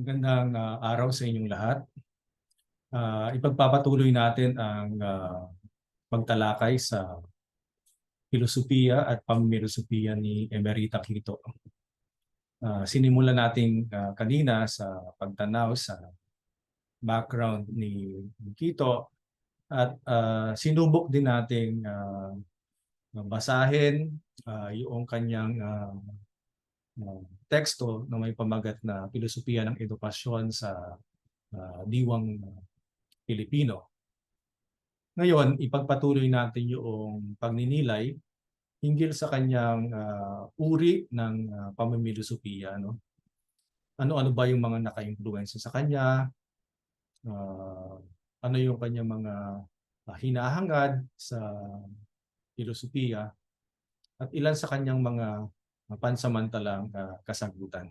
Magandang araw sa inyong lahat. Ipagpapatuloy natin ang pagtalakay sa filosofiya at pamimilosofiya ni Emerita Quito. Sinimulan natin kanina sa pagtanaw sa background ni Quito at sinubok din natin basahin yung kanyang teksto na may pamagat na Filosofiya ng Edukasyon sa Diwang Pilipino. Ngayon, ipagpatuloy natin yung pagninilay hinggil sa kanyang uri ng pamimilosofiya. No? Ano-ano ba yung mga naka-influensya sa kanya? Ano yung kanyang mga hinahangad sa filosofiya? At ilan sa kanyang mga pansamantalang kasagutan.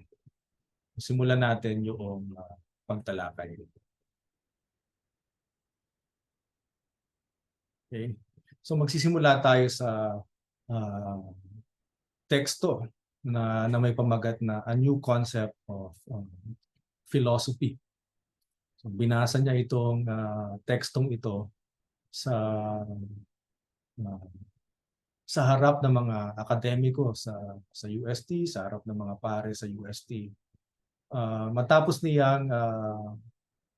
Simulan natin yung pagtalakay. Okay. So magsisimula tayo sa teksto na may pamagat na A New Concept of Philosophy. So binasa niya itong tekstong ito sa sa harap ng mga akademiko sa UST, sa harap ng mga pare sa UST. Matapos niyang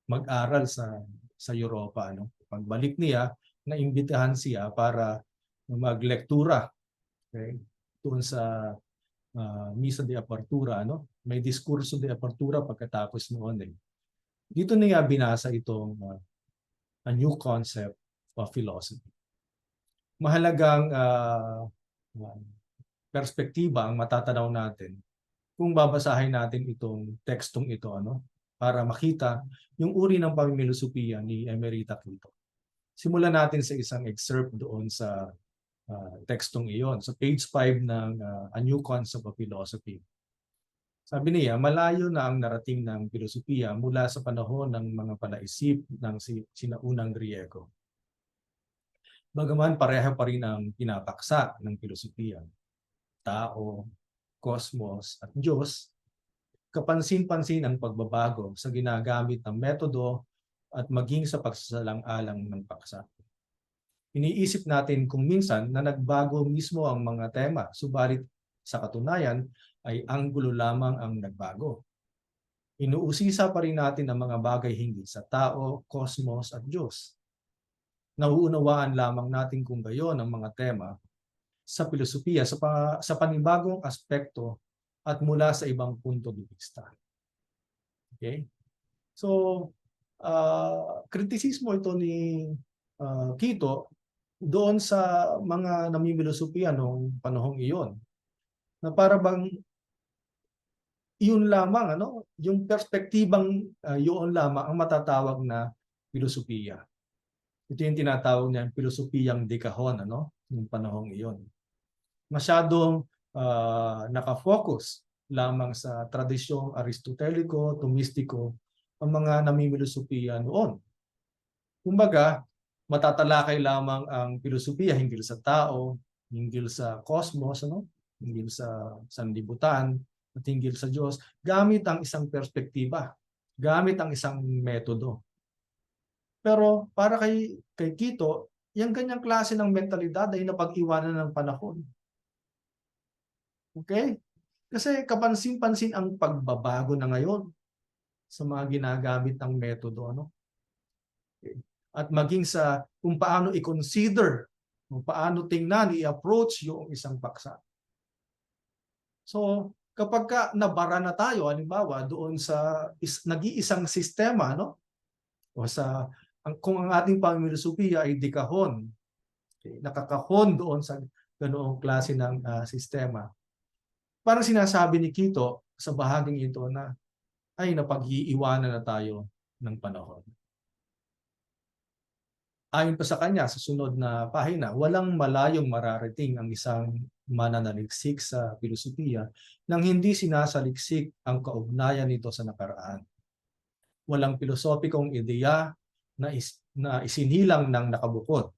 mag-aral sa Europa, no? Pagbalik niya, naimbitahan siya para maglektura, okay? Doon sa Misa de Apertura, no? May diskurso de Apertura pagkatapos noon. Dito niya binasa itong A New Concept of Philosophy. Mahalagang perspektiba ang matatanaw natin kung babasahin natin itong tekstong ito, ano, para makita yung uri ng pamimilosofiya ni Emerita Quito. Simulan natin sa isang excerpt doon sa tekstong iyon. Sa page 5 ng A New Concept of Philosophy. Sabi niya, malayo na ang narating ng filosofiya mula sa panahon ng mga palaisip ng sinaunang Griego. Bagaman pareho pa rin ang pinapaksa ng filosofiya, tao, kosmos at Diyos, kapansin-pansin ang pagbabago sa ginagamit ng metodo at maging sa pagsasalang-alang ng paksa. Iniisip natin kung minsan na nagbago mismo ang mga tema, subalit sa katunayan ay anggulo lamang ang nagbago. Inuusisa pa rin natin ang mga bagay hinggil sa tao, kosmos at Diyos. Nauunawaan lamang natin kung gayon ang mga tema sa filosofiya sa panibagong aspekto at mula sa ibang punto de vista. Okay? So, kritisismo ito ni Quito doon sa mga namimilosofiya noong panahong iyon. Na para bang iyon lamang, ano, yung perspektibang yun lamang ang matatawag na filosofiya. Ito yung tinatawag niya filosofiyang dekahon, ano, yung panahong iyon. Masyadong nakafocus lamang sa tradisyong Aristoteliko, Tomistiko, ang mga namimilosofiya noon. Kumbaga, matatalakay lamang ang filosofiya hinggil sa tao, hinggil sa cosmos, ano? Hinggil sa sanlibutan, at hinggil sa Diyos, gamit ang isang perspektiba, gamit ang isang metodo. Pero para kay Quito, yung ganyang klase ng mentalidad ay napag-iwanan ng panahon. Okay? Kasi kapansin-pansin ang pagbabago na ngayon sa mga ginagamit ng metodo, ano? Okay. At maging sa kung paano i-consider, kung paano tingnan, i-approach yung isang paksa. So, kapag nabara na tayo, halimbawa, doon sa nag-iisang sistema, no? O kung ang ating pamimilosofiya ay dekahon, okay, nakakahon doon sa ganoong klase ng sistema. Parang sinasabi ni Quito sa bahaging ito na ay napag-iiwanan na tayo ng panahon. Ayon pa sa kanya, sa sunod na pahina, walang malayong mararating ang isang mananaliksik sa filosofiya nang hindi sinasaliksik ang kaugnayan nito sa nakaraan. Walang pilosopikong ideya na isinilang ng nakabukod.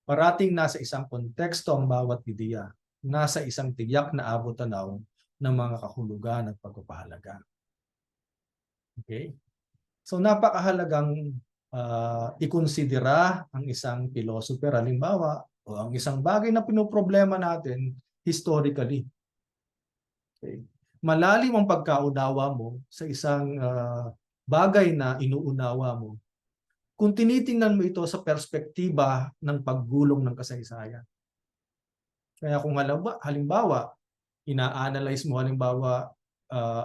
Parating nasa isang konteksto ang bawat ideya, nasa isang tiyak na abot-tanaw ng mga kahulugan at pagpapahalaga. Okay? So napakahalagang ikonsidera ang isang philosopher, halimbawa, o ang isang bagay na pinoproblema natin historically. Okay? Malalim ang pagkaunawa mo sa isang bagay na inuunawa mo kung tinitingnan mo ito sa perspektiba ng paggulong ng kasaysayan. Kaya kung halimbawa, ina-analyze mo halimbawa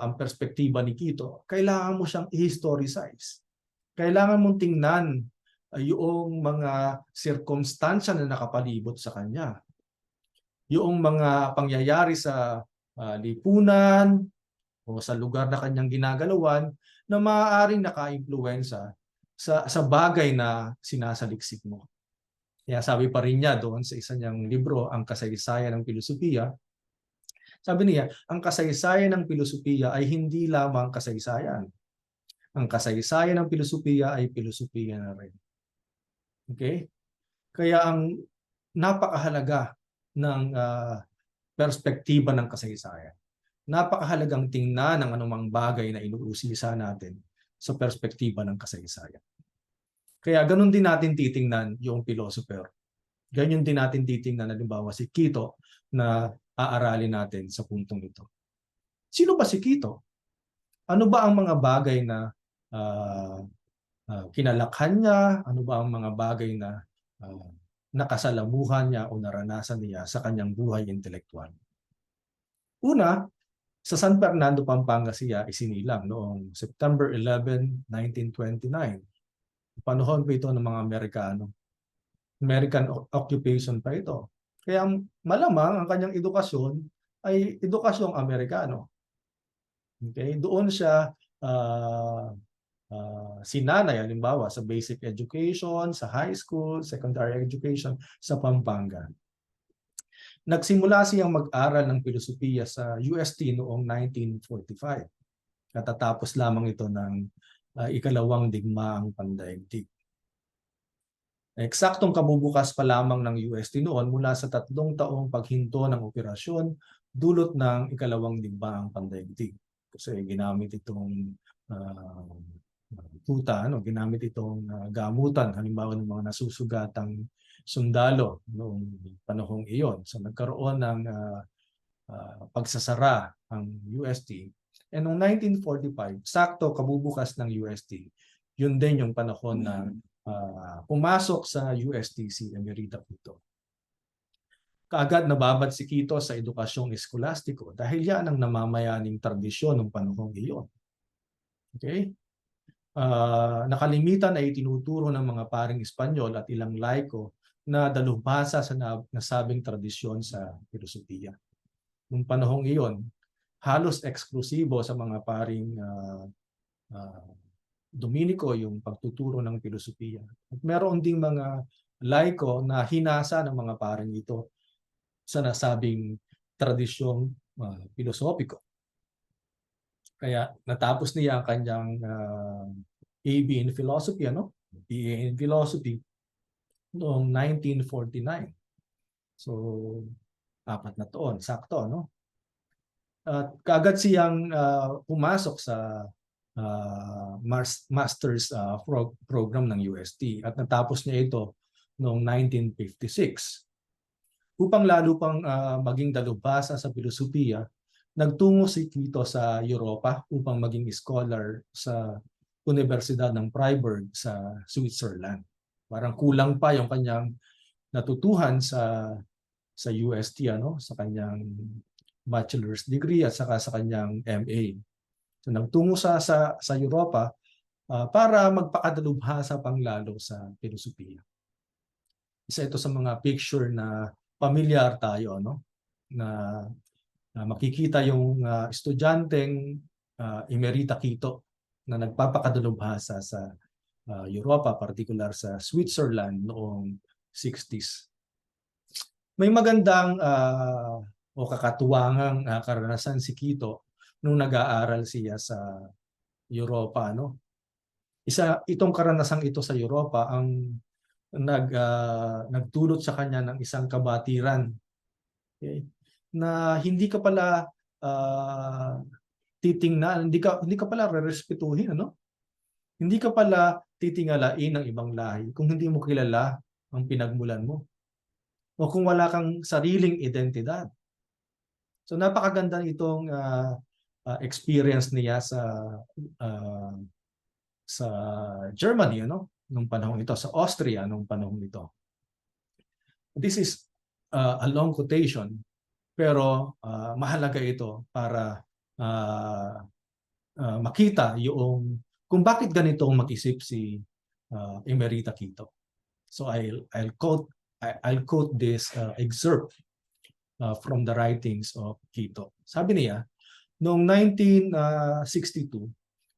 ang perspektiba ni Quito, kailangan mo siyang i-historicize. Kailangan mong tingnan yung mga sirkumstansya na nakapalibot sa kanya. Yung mga pangyayari sa lipunan o sa lugar na kanyang ginagalawan na maaaring naka-impluwensya sa bagay na sinasaliksik mo. Kaya sabi pa rin niya doon sa isa niyang libro, Ang Kasaysayan ng Pilosopiya, sabi niya, ang kasaysayan ng pilosopiya ay hindi lamang kasaysayan. Ang kasaysayan ng pilosopiya ay pilosopiya na rin. Okay? Kaya ang napakahalaga ng perspektiba ng kasaysayan. Napakahalagang tingnan ang anumang bagay na inuusisa natin sa perspektiba ng kasaysayan. Kaya ganun din natin titingnan yung philosopher. Ganyan din natin titingnan, halimbawa si Quito, na aaralin natin sa puntong ito. Sino ba si Quito? Ano ba ang mga bagay na kinalakhan niya? Ano ba ang mga bagay na nakasalamuhan niya o naranasan niya sa kanyang buhay intelektual? Una, sa San Fernando, Pampanga siya isinilang noong September 11, 1929. Panahon pa ito ng mga Amerikano. American occupation pa ito. Kaya malamang ang kanyang edukasyon ay edukasyong Amerikano. Okay? Doon siya sinanay, halimbawa, sa basic education, sa high school, secondary education, sa Pampanga. Nagsimula siyang mag-aral ng filosofiya sa UST noong 1945. Katatapos lamang ito ng ikalawang digmaang pandaigdig. Eksaktong kabubukas pa lamang ng UST noon mula sa 3 taong paghinto ng operasyon dulot ng ikalawang digmaang pandaigdig. Kasi ginamit itong ginamit itong gamutan, halimbawa ng mga nasusugatang sundalo noong panahong iyon. So nagkaroon ng pagsasara ang UST. And noong 1945, sakto kabubukas ng UST, yun din yung panahon na pumasok sa UST si Emerita Quito. Kaagad nababad si Quito sa edukasyong eskolastiko dahil yan ang namamayaning tradisyon ng panahong iyon. Okay? Nakalimitan ay tinuturo ng mga paring Espanyol at ilang laiko na dalubhasa sa nasabing tradisyon sa filosofiya. Noong panahong iyon, halos eksklusibo sa mga paring Dominiko yung pagtuturo ng filosofiya. At meron ding mga laiko na hinasa ng mga paring ito sa nasabing tradisyong filosopiko. Kaya natapos niya ang kanyang AB in Philosophy, BA in Philosophy noong 1949. So, 4 na taon, sakto, At kaagad siyang pumasok sa master's program ng UST at natapos niya ito noong 1956. Upang lalo pang maging dalubhasa sa filosofiya, nagtungo si Quito sa Europa upang maging scholar sa Universidad ng Freiburg sa Switzerland. Parang kulang pa yung kanyang natutuhan sa UST, sa kanyang bachelor's degree at saka sa kanyang MA. So nagtungo sa Europa para magpakadalubhasa pang lalo sa filosofiya. Isa ito sa mga picture na pamilyar tayo, na makikita yung estudyanteng Emerita Quito na nagpapakadalubhasa sa Europa, particular sa Switzerland noong 60s. May magandang o kakatuwangang karanasan si Quito nung nag-aaral siya sa Europa, itong karanasang ito sa Europa ang nagdulot sa kanya ng isang kabatiran. Okay? Na hindi ka pala titingnan, hindi ka pala rerespetuhin, ano? Hindi ka pala titingalain ng ibang lahi kung hindi mo kilala ang pinagmulan mo o kung wala kang sariling identidad. So napakaganda nitong experience niya uh, sa Germany, ano, nung panahon ito, sa Austria nung panahon ito. This is a long quotation, pero mahalaga ito para makita yung kung bakit ganito mag-isip si Emerita Quito. So I'll quote this excerpt from the writings of Quito. Sabi niya, noong 1962,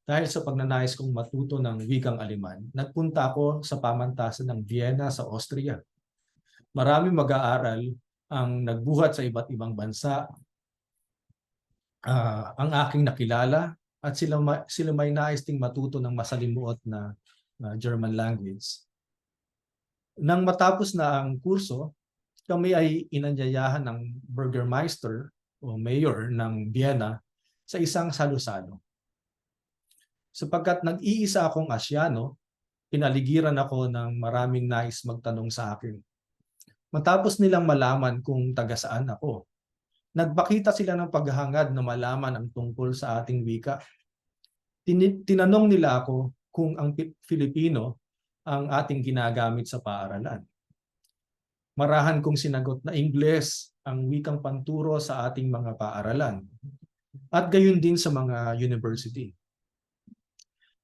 dahil sa pagnanais kong matuto ng wikang Aleman, nagpunta ako sa pamantasan ng Vienna sa Austria. Maraming mag-aaral ang nagbuhat sa iba't ibang bansa. Ang aking nakilala at sila may nais ding matuto ng masalimuot na German language. Nang matapos na ang kurso, kami ay inanyayahan ng Burgermeister o Mayor ng Vienna sa isang salusalo. Sapagkat nag-iisa akong Asyano, pinaligiran ako ng maraming nais magtanong sa akin. Matapos nilang malaman kung taga saan ako, nagpakita sila ng paghahangad na malaman ang tungkol sa ating wika. Tinanong nila ako kung ang Filipino ang ating ginagamit sa paaralan. Marahan kong sinagot na Ingles ang wikang panturo sa ating mga paaralan at gayon din sa mga university.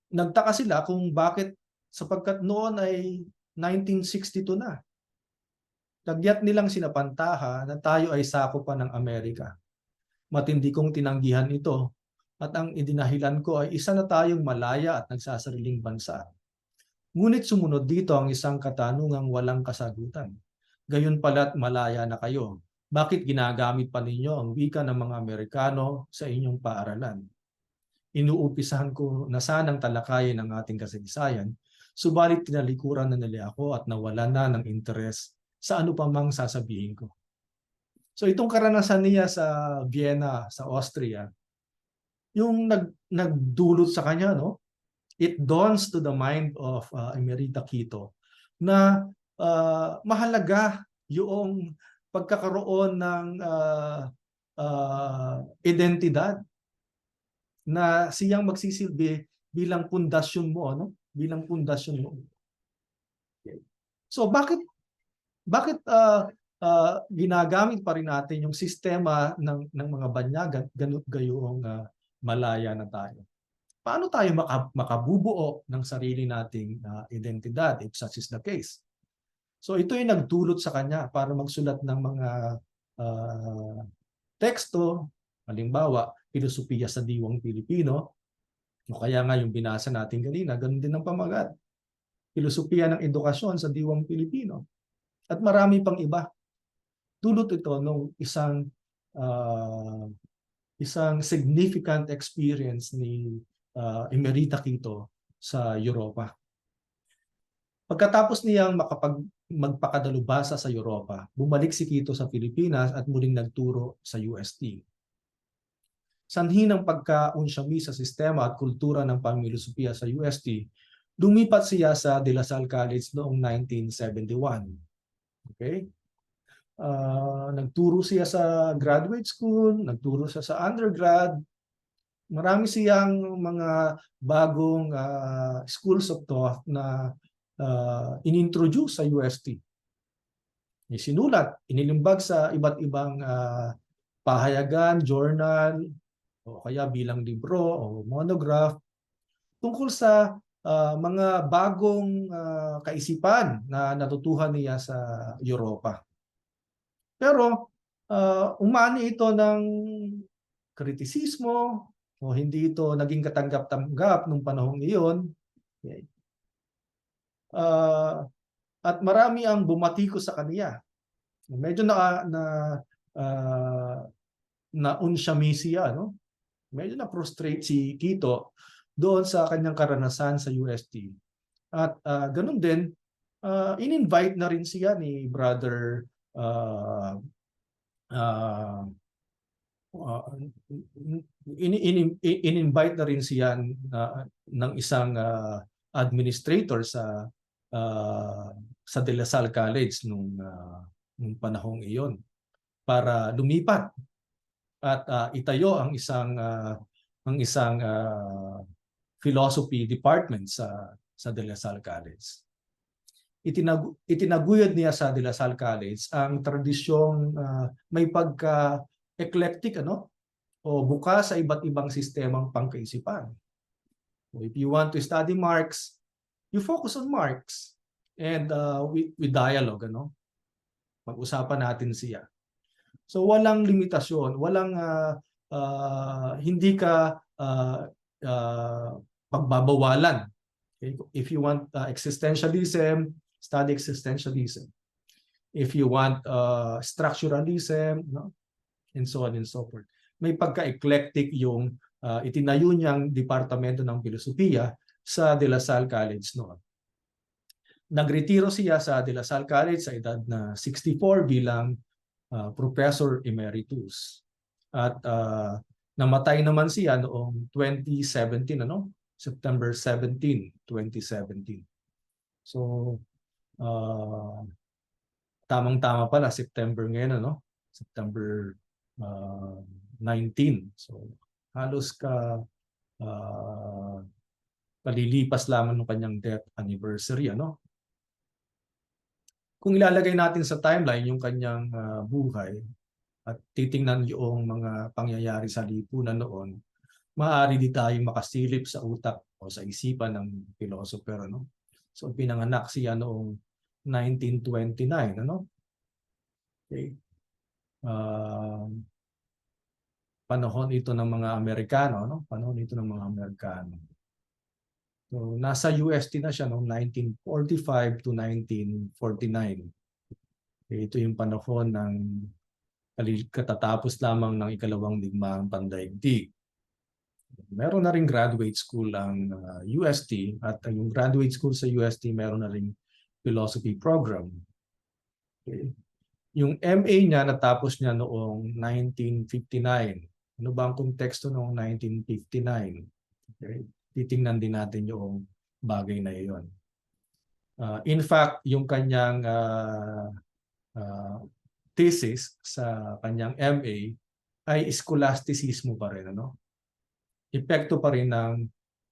Nagtaka sila kung bakit, sapagkat noon ay 1962 na. Kagyat nilang sinapantaha na tayo ay sakop pa ng Amerika. Matindi kong tinanggihan ito at ang idinahilan ko ay isa na tayong malaya at nagsasariling bansa. Ngunit sumunod dito ang isang katanungang walang kasagutan. Gayon pala't malaya na kayo. Bakit ginagamit pa ninyo ang wika ng mga Amerikano sa inyong paaralan? Inuupisahan ko na sanang talakayin ang ating kasaysayan, subalit tinalikuran na nila ako at nawala na ng interes sa ano pa mang sasabihin ko. So itong karanasan niya sa Vienna, sa Austria, yung nagdulot sa kanya, no? It dawns to the mind of Emerita Quito na mahalaga yung pagkakaroon ng identidad na siyang magsisilbi bilang pundasyon mo, ano? Bilang pundasyon mo. Okay. So bakit ginagamit pa rin natin yung sistema ng mga banyagan gayong malaya na tayo? Paano tayo makabubuo ng sarili nating identidad if such is the case? So ito yung nagdulot sa kanya para magsulat ng mga teksto, halimbawa, Filosofiya sa Diwang Pilipino, o kaya nga yung binasa natin kanina, ganun din ang pamagat. Filosofiya ng Edukasyon sa Diwang Pilipino. At marami pang iba. Dulot ito ng isang significant experience ni Emerita Quito sa Europa. Pagkatapos niyang magpakadalubhasa sa Europa, bumalik si Quito sa Pilipinas at muling nagturo sa UST. Sanhi ng pagka-unsyami sa sistema at kultura ng pamilosopiya sa UST, lumipat siya sa De La Salle College noong 1971. Okay? Nagturo siya sa graduate school, nagturo siya sa undergrad. Marami siyang mga bagong schools of thought na inintroduce sa UST. Sinulat, inilimbag sa iba't ibang pahayagan, journal, o kaya bilang libro o monograph tungkol sa mga bagong kaisipan na natutuhan niya sa Europa. Pero umani ito ng kritisismo o hindi ito naging katanggap-tanggap nung panahong iyon. Okay. At marami ang bumatiko sa kaniya. Medyo na-unsyami siya, no? Medyo na-prostrate si Quito doon sa kanyang karanasan sa UST. At ganun din, in-invite na rin siya ni Brother in-invite na rin siya ng isang administrator sa De La Salle College nung panahong iyon para lumipat at itayo ang isang philosophy department sa De La Salle College. Itinaguyod niya sa De La Salle College ang tradisyong may pagka-eclectic o bukas sa iba't ibang sistemang pangkaisipan. So if you want to study Marx, you focus on Marx and with dialogue, pag-usapan natin siya. So walang limitasyon, walang hindi ka pagbabawalan. Okay? If you want existentialism, study existentialism. If you want structuralism, and so on and so forth. May pagka-eclectic yung itinayo niyang departamento ng filosofiya sa De La Salle College noon. Nagretiro siya sa De La Salle College sa edad na 64 bilang Professor Emeritus. At namatay naman siya noong 2017, September 17, 2017. So, tamang-tama pala, September ngayon, September 19. So, halos kalilipas lamang ng kanyang death anniversary, Kung ilalagay natin sa timeline yung kanyang buhay at titingnan yung mga pangyayari sa lipunan noon, maaari di tayong makasilip sa utak o sa isipan ng philosopher, So, pinanganak siya noong 1929, Okay. Panahon ito ng mga Amerikano, Panahon ito ng mga Amerikano. So, nasa UST na siya noong 1945 to 1949. Ito yung panahon ng katatapos lamang ng ikalawang digmaang pandaigdig. Meron na ring graduate school ang UST at yung graduate school sa UST meron na ring philosophy program. Okay. Yung MA niya natapos niya noong 1959. Ano ba ang konteksto noong 1959? Okay. Titingnan din natin yung bagay na iyon. In fact, yung kanyang thesis sa kanyang MA ay scholasticismo pa rin, Epekto pa rin ng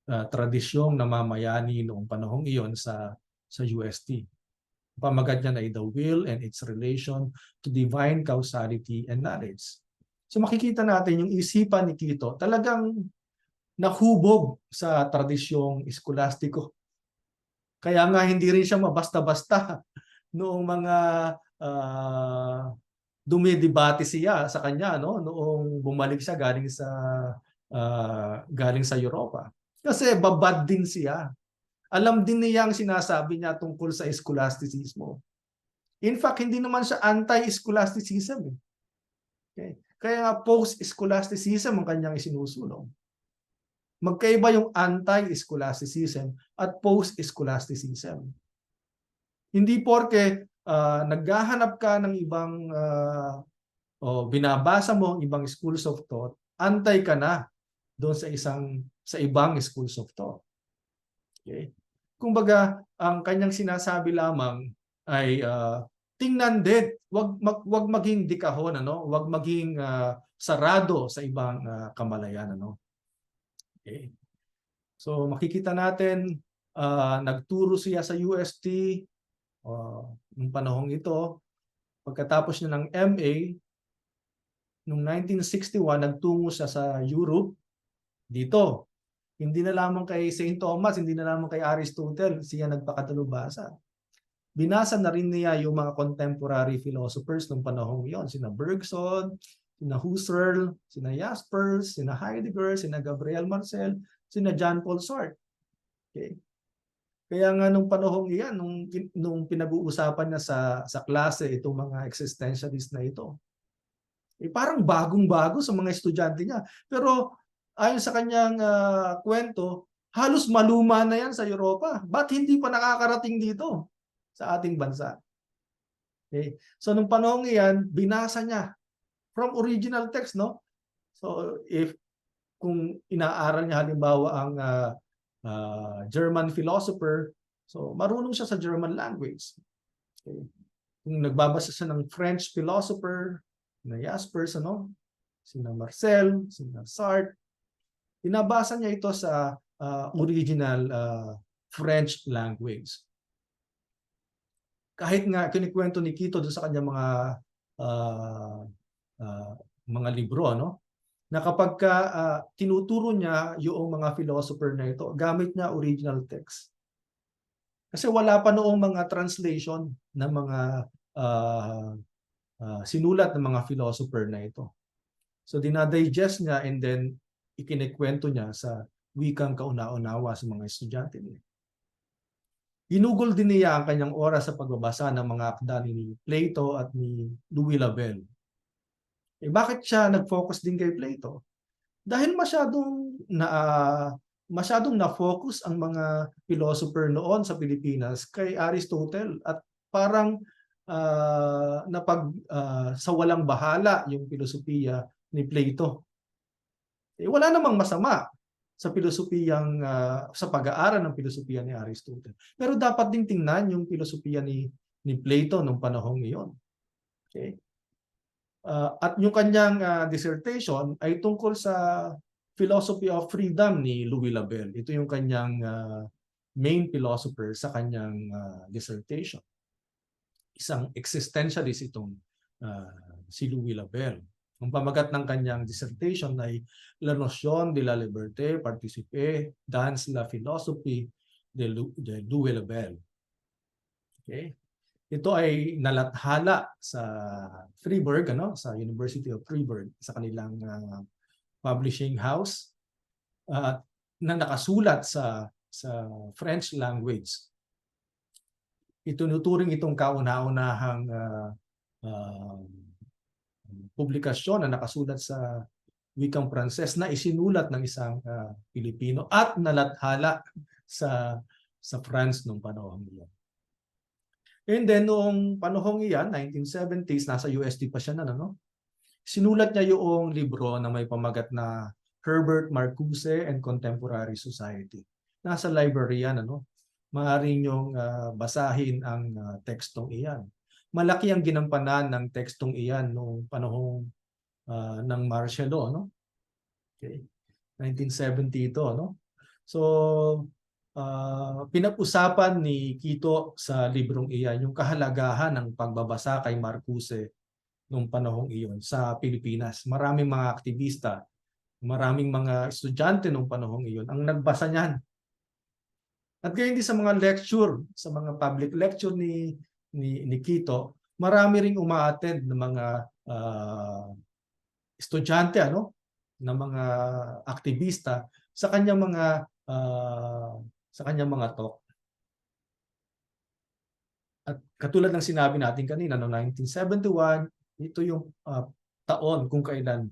tradisyong namamayani noong panahong iyon sa UST. Pamagat niya ay the will and its relation to divine causality and knowledge. So makikita natin yung isipan ni Quito talagang nahubog sa tradisyong eskolastiko. Kaya nga hindi rin siya mabasta-basta noong mga dumidebate siya sa kanya, noong bumalik siya galing sa Europa. Kasi babad din siya. Alam din niya ang sinasabi niya tungkol sa scholasticismo. In fact, hindi naman siya anti-scholasticism. Okay? Kaya nga post-scholasticism ang kanyang isinusulong. Magkaiba yung anti-scholasticism at post-scholasticism. Hindi porke naghahanap ka ng ibang o binabasa mo ang ibang schools of thought, antay ka na doon sa ibang schools of thought. Okay? Kumbaga, ang kanyang sinasabi lamang ay tingnan din, wag maging dikahon, wag maging sarado sa ibang kamalayan, Okay. So makikita natin nagturo siya sa UST noong panahong ito. Pagkatapos niya ng MA, noong 1961 nagtungo siya sa Europe. Dito, hindi na lamang kay St. Thomas, hindi na lamang kay Aristotle siya nagpakatulubasa. Binasa na rin niya yung mga contemporary philosophers ng panahong iyon, sina Bergson, sina Husserl, sina Jaspers, sina Heidegger, sina Gabriel Marcel, sina John Paul Sartre. Okay. Kaya nga nung panahong iyan, nung pinag-uusapan niya sa klase itong mga existentialist na ito, parang bagong-bago sa mga estudyante niya. Pero ayon sa kanyang kwento, halos maluma na yan sa Europa. Ba't hindi pa nakakarating dito sa ating bansa? Okay. So nung panahong iyan, binasa niya from original text, So if kung inaaral niya halimbawa ang German philosopher, so marunong siya sa German language. Okay. Kung nagbabasa siya ng French philosopher, na Jaspers, sina Marcel, sina Sartre, binabasa niya ito sa original French language. Kahit nga kinikwento ni Quito doon sa kanyang mga libro, na kapag tinuturo niya yung mga philosopher na ito, gamit niya original text. Kasi wala pa noong mga translation ng mga sinulat ng mga philosopher na ito. So dinadigest niya and then ikinikwento niya sa wikang kauna-unawa sa mga estudyante niya. Ginugol din niya ang kanyang oras sa pagbabasa ng mga akda ni Plato at ni Louis Labelle. Bakit siya nag-focus din kay Plato? Dahil masyadong na-focus ang mga philosopher noon sa Pilipinas kay Aristotle at parang sa walang bahala yung filosofiya ni Plato. Wala namang masama sa filosofiyang sa pag-aaral ng filosofiya ni Aristotle. Pero dapat ding tingnan yung filosofiya ni Plato nung panahong iyon. Okay? At yung kanyang dissertation ay tungkol sa philosophy of freedom ni Louis Labelle. Ito yung kanyang main philosopher sa kanyang dissertation. Isang existentialist itong si Louis Labelle. Ang pamagat ng kanyang dissertation ay La notion de la liberté participée dans la philosophie de Louis Labelle. Okay? Ito ay nalathala sa Freiburg, sa University of Freiburg, sa kanilang publishing house, na nakasulat sa French language. Itunuturing itong kauna-unahang publikasyon na nakasulat sa wikang Pranses na isinulat ng isang Pilipino at nalathala sa France noong panahon iyon. And then noong panahong iyan, 1970s, nasa UST pa siya sinulat niya yung libro na may pamagat na Herbert Marcuse and Contemporary Society. Nasa library yan, Maaaring niyong basahin ang tekstong iyan. Malaki ang ginampanan ng tekstong iyan noong panahong ng martial law, Okay. 1970 ito, So, pinag-usapan ni Quito sa librong iyan yung kahalagahan ng pagbabasa kay Marcuse noong panahong iyon sa Pilipinas. Maraming mga aktivista, maraming mga estudyante noong panahong iyon ang nagbasa niyan. At gayon din sa mga lecture, sa mga public lecture ni Quito, marami ring uma-attend ng mga estudyante, ng mga aktivista sa kanyang mga talk. At katulad ng sinabi natin kanina, noong 1971, ito yung taon kung kailan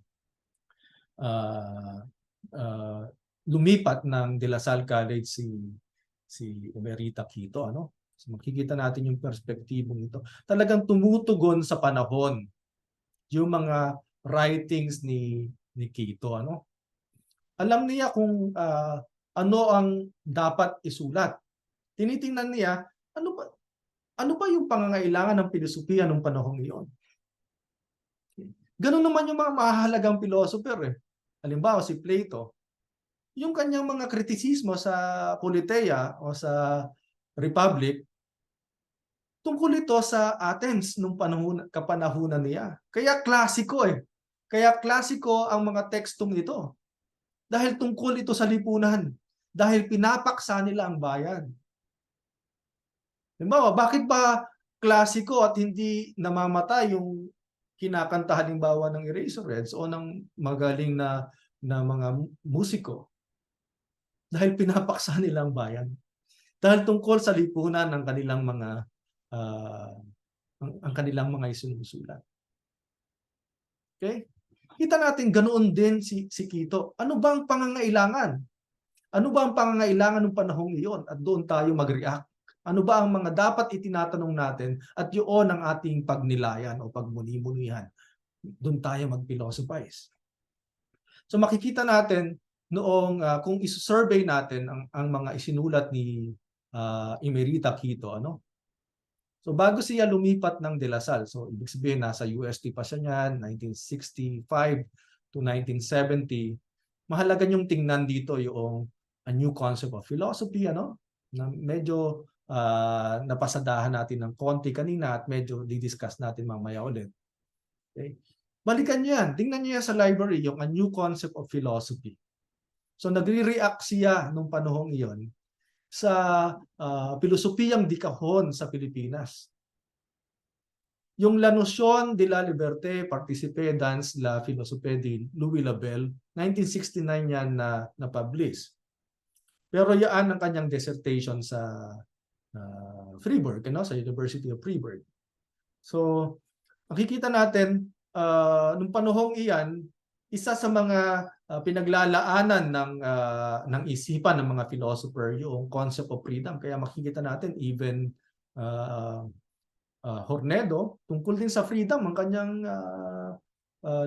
lumipat ng De La Salle College si Emerita Quito, So makikita natin yung perspektibong ito. Talagang tumutugon sa panahon yung mga writings ni Quito, Alam niya kung ano ang dapat isulat. Tinitingnan niya ano ba yung pangangailangan ng filosofiya ng panahong iyon. Ganun naman yung mga mahalagang philosopher. Halimbawa si Plato. Yung kanyang mga kritisismo sa Politeia o sa Republic, tungkol ito sa Athens nung kapanahunan niya. Kaya klasiko Kaya klasiko ang mga tekstong ito. Dahil tungkol ito sa lipunan. Dahil pinapaksa nila ang bayan. Halimbawa, bakit ba klasiko at hindi namamatay yung kinakanta halimbawa ng Eraserheads o ng magaling na mga musiko? Dahil pinapaksa nila ang bayan. Dahil tungkol sa lipunan ng kanilang mga ang kanilang mga isinusulat. Okay? Kita natin ganoon din si Quito. Ano ba ang pangangailangan? Ano ba ang pangangailangan ng panahong iyon? At doon tayo mag-react. Ano ba ang mga dapat itinatanong natin at yun ang ating pagnilayan o pagmuni-munihan? Doon tayo mag-philosophize. So makikita natin noong kung isu-survey natin ang mga isinulat ni Emerita Quito, ano? So bago siya lumipat ng De La Salle, so ibig sabihin nasa UST pa siya niyan, 1965 to 1970, mahalaga niyong tingnan dito yung a new concept of philosophy, ano? Na medyo napasadahan natin ng konti kanina at medyo di-discuss natin mamaya ulit. Okay? Balikan niyo yan. Tingnan niyo yan sa library, yung a new concept of philosophy. So nagre-react siya nung panahong iyon sa pilosopiyang di kahon sa Pilipinas. Yung La Noción de la Liberté Participe dans la Philosophie de Louis Labelle, 1969 yan na-publish. Pero yan ang kanyang dissertation sa Freiburg, sa University of Freiburg. So, makikita natin, nung panahong iyan, isa sa mga pinaglalaanan ng isipan ng mga philosopher yung concept of freedom. Kaya makikita natin even Hornedo tungkol din sa freedom ang kanyang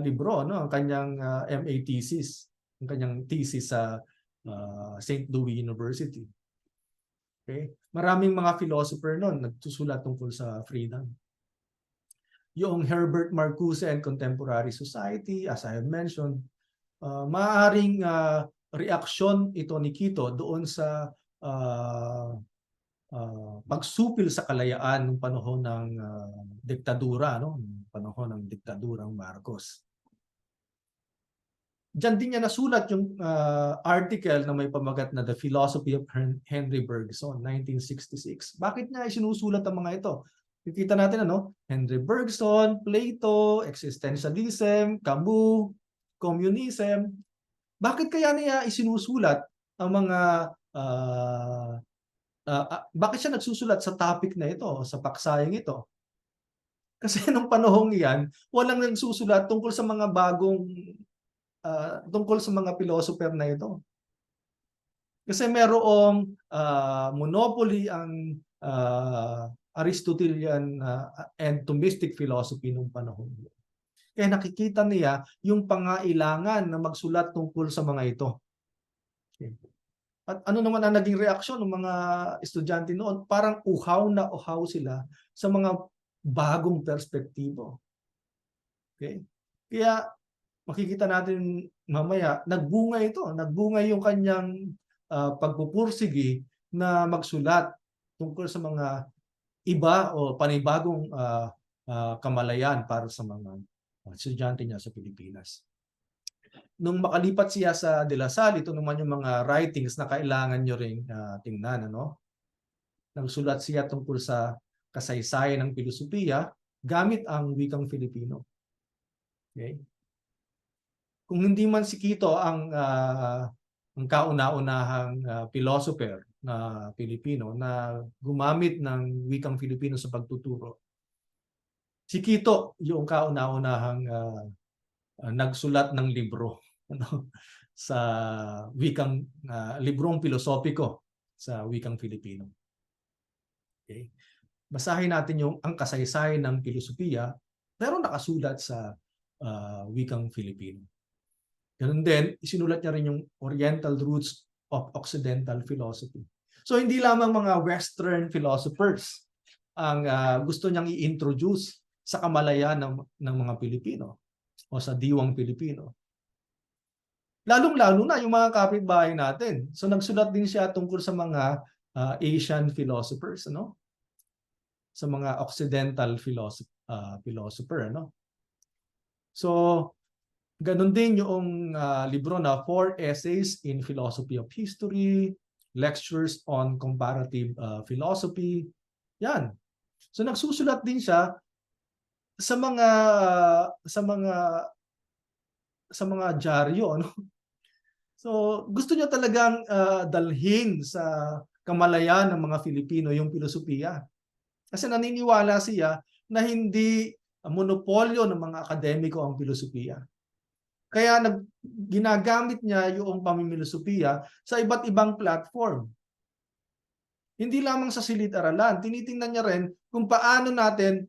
libro, ang kanyang MA thesis, ang kanyang thesis sa St. Louis University. Okay? Maraming mga philosopher noon nagsusulat tungkol sa freedom. Yung Herbert Marcuse and Contemporary Society, as I have mentioned, maaaring reaksyon ito ni Quito doon sa pagsupil sa kalayaan ng panahon ng diktadura, panahon ng diktadurang Marcos. Diyan din niya nasulat yung article na may pamagat na The Philosophy of Henry Bergson, 1966. Bakit niya isinusulat ang mga ito? Kikita natin, Henry Bergson, Plato, existentialism, Camus, communism. Bakit kaya niya isinusulat ang mga bakit siya nagsusulat sa topic na ito, sa paksayang ito? Kasi nung panahong iyan, walang nagsusulat tungkol sa mga tungkol sa mga philosopher na ito. Kasi merong monopoly ang Aristotelian and Thomistic philosophy nung panahon. Kaya nakikita niya yung pangailangan na magsulat tungkol sa mga ito. Okay. At ano naman ang naging reaksyon ng mga estudyante noon? Parang uhaw na uhaw sila sa mga bagong perspektibo. Okay? Kaya makikita natin mamaya, nagbunga ito. Nagbunga yung kanyang pagpupursigi na magsulat tungkol sa mga iba o panibagong kamalayan para sa mga estudyante niya sa Pilipinas. Nung makalipat siya sa De La Salle, ito naman yung mga writings na kailangan nyo ring tingnan. Nagsulat siya tungkol sa kasaysayan ng filosofiya gamit ang wikang Filipino. Okay? Kung hindi man si Quito ang kauna-unahang philosopher na Pilipino na gumamit ng wikang Filipino sa pagtuturo, si Quito yung kauna-unahang nagsulat ng libro sa wikang librong filosopiko sa wikang Filipino. Okay? Basahin natin yung ang kasaysayan ng filosofiya pero nakasulat sa wikang Filipino. Ganun din, isinulat niya rin yung Oriental Roots of Occidental Philosophy. So hindi lamang mga Western philosophers ang gusto niyang i-introduce sa kamalayan ng mga Pilipino o sa diwang Pilipino. Lalong-lalo na yung mga kapitbahay natin. So nagsulat din siya tungkol sa mga Asian philosophers, sa mga Occidental philosopher, So ganun din yung libro na 4 Essays in Philosophy of History, Lectures on Comparative Philosophy. Yan. So nagsusulat din siya sa mga dyaryo, So gusto niya talagang dalhin sa kamalayan ng mga Filipino yung filosofiya. Kasi naniniwala siya na hindi monopolyo ng mga akademiko ang filosofiya. Kaya ginagamit niya yung pamimilosofiya sa iba't ibang platform. Hindi lamang sa silid-aralan, tinitingnan niya rin kung paano natin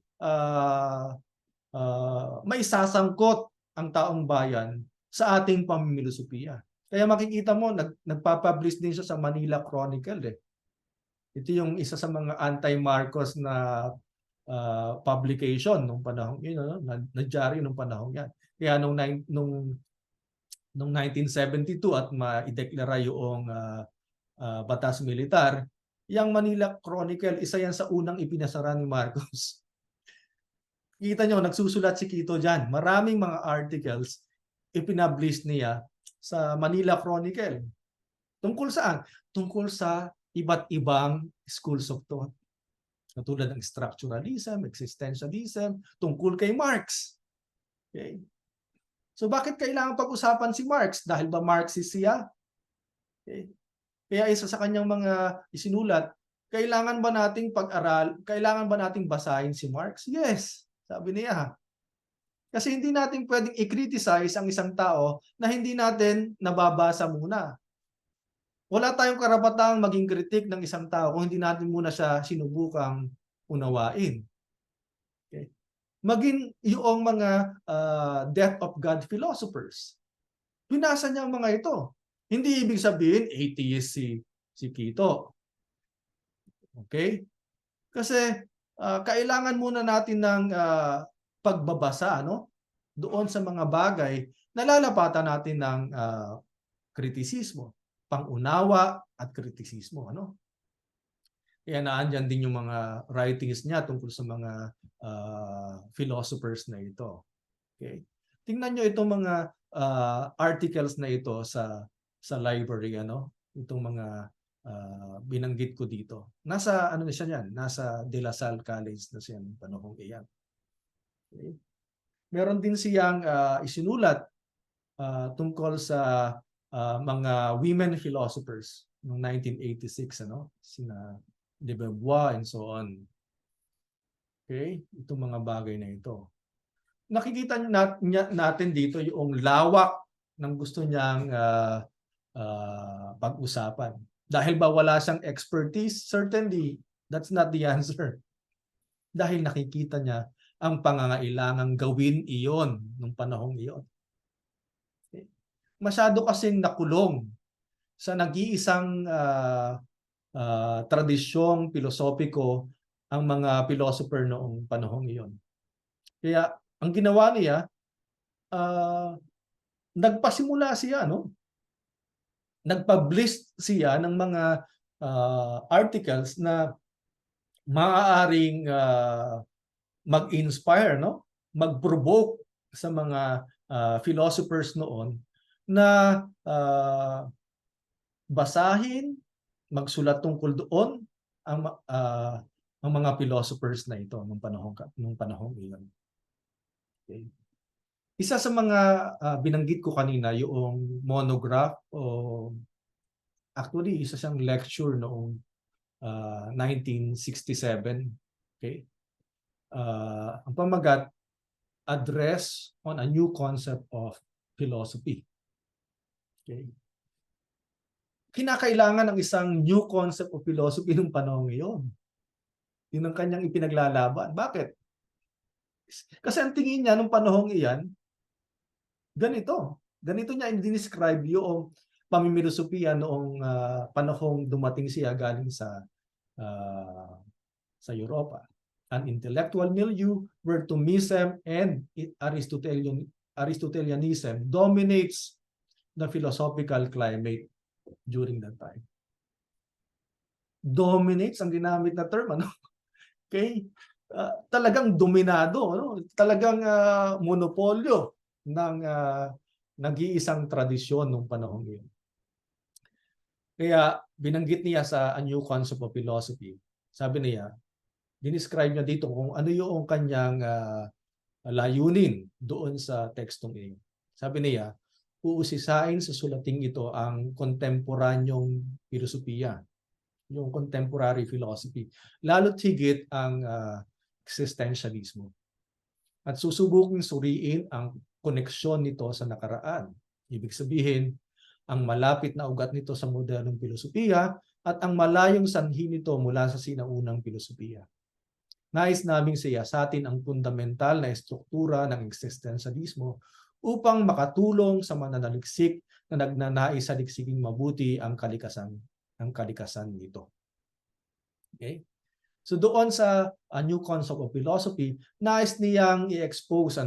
maisasangkot ang taong bayan sa ating pamimilosopiya. Kaya makikita mo, nagpapublish din siya sa Manila Chronicle. Ito yung isa sa mga anti-Marcos na publication nung panahon yun, nag-diary nung panahon yan. Kaya nung 1972 at maideklara yung batas militar, yung Manila Chronicle, isa yan sa unang ipinasara ni Marcos. Kita nyo, nagsusulat si Quito dyan. Maraming mga articles ipinablish niya sa Manila Chronicle. Tungkol saan? Tungkol sa iba't ibang schools of thought. Katulad ng structuralism, existentialism, tungkol kay Marx. Okay? So bakit kailangan pag-usapan si Marx? Dahil ba Marxist siya? Okay. Kaya isa sa kanyang mga isinulat, kailangan ba nating pag-aral, kailangan ba nating basahin si Marx? Yes, sabi niya. Kasi hindi natin pwedeng i-criticize ang isang tao na hindi natin nababasa muna. Wala tayong karapatang maging kritik ng isang tao kung hindi natin muna siya sinubukang unawain. Okay. Maging yung mga death of God philosophers. Binasa niya ang mga ito. Hindi ibig sabihin atheist si Quito. Okay? Kasi kailangan muna natin ng pagbabasa, no? Doon sa mga bagay na lalapatan natin ng kritisismo, pangunawa at kritisismo, ano? Kaya naandyan din yung mga writings niya tungkol sa mga philosophers na ito. Okay? Tingnan nyo itong mga articles na ito sa library, ano? Itong mga binanggit ko dito. Nasa ano na siya niyan? Nasa De La Salle College na siya ng panahong iyan. Okay? Meron din siyang isinulat tungkol sa mga women philosophers noong 1986, ano? Sina de Beauvoir and so on. Okay? Itong mga bagay na ito. Nakikita natin dito yung lawak ng gusto niyang pag-usapan. Dahil ba wala siyang expertise? Certainly, that's not the answer. Dahil nakikita niya ang pangangailangang gawin iyon nung panahong iyon. Okay? Masyado kasing nakulong sa nag-iisang tradisyong pilosopiko ang mga philosopher noong panahong iyon. Kaya ang ginawa niya, nagpasimula siya, no? Nagpublish siya ng mga articles na maaaring mag-inspire, no? Mag-provoke sa mga philosophers noon na basahin, magsulat tungkol doon ang mga philosophers na ito nung panahong iyon. Okay. Isa sa mga binanggit ko kanina, yung monograph o actually isa siyang lecture noong 1967. Okay? Ang pamagat, Address on a New Concept of Philosophy. Okay? Kinakailangan ng isang new concept of philosophy nung panahon ngayon. Yun ang kanyang ipinaglalaban. Bakit? Kasi ang tingin niya nung panahong iyan, ganito. Ganito niya i-describe yung pamimilosopiya noong panahong dumating siya galing sa Europa. An intellectual milieu where Thomism and Aristotelianism dominates the philosophical climate during that time. Dominates ang ginamit na term, ano? Okay? Talagang dominado, ano? Talagang monopolyo ng nag-iisang tradisyon nung panahon yun. Kaya binanggit niya sa A New Concept of Philosophy. Sabi niya, dinescribe niya dito kung ano yung kanyang layunin doon sa tekstong iyon. Sabi niya, uusisain sa sulating ito ang kontemporanyong filosofiya, yung contemporary philosophy, lalo't higit ang existentialismo. At susubuking suriin ang koneksyon nito sa nakaraan. Ibig sabihin, ang malapit na ugat nito sa modernong filosofiya at ang malayong sanhi nito mula sa sinaunang filosofiya. Nais naming siyasatin ang fundamental na estruktura ng existentialismo upang makatulong sa mananaliksik na nagnanais sa liksiking mabuti ang kalikasan nito. Okay? So doon sa New Concept of Philosophy, nais niyang i-expose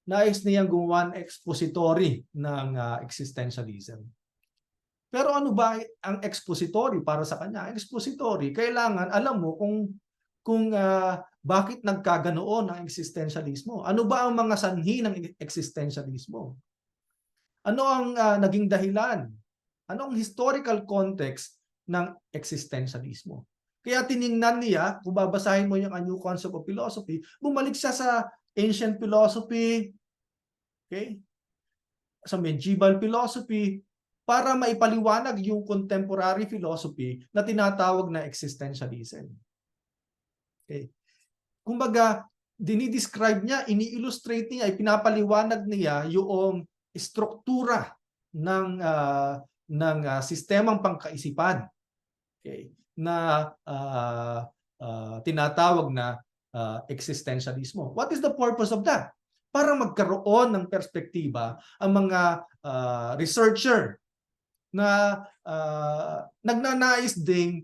nais niyang gumawa ng expository ng existentialism. Pero ano ba ang expository para sa kanya? Expository, kailangan alam mo kung bakit nagkaganoon ang existentialismo. Ano ba ang mga sanhi ng existentialismo? Ano ang naging dahilan? Ano ang historical context ng existentialismo? Kaya tiningnan niya, kung babasahin mo yung A New Concept of Philosophy, bumalik siya sa ancient philosophy, okay? Sa medieval philosophy, para maipaliwanag yung contemporary philosophy na tinatawag na existentialism. Okay? Kumbaga, dinidescribe niya, ini-illustrate niya, pinapaliwanag niya yung struktura ng sistemang pangkaisipan, okay, na tinatawag na existentialismo. What is the purpose of that? Para magkaroon ng perspektiba ang mga researcher na nagnanais ding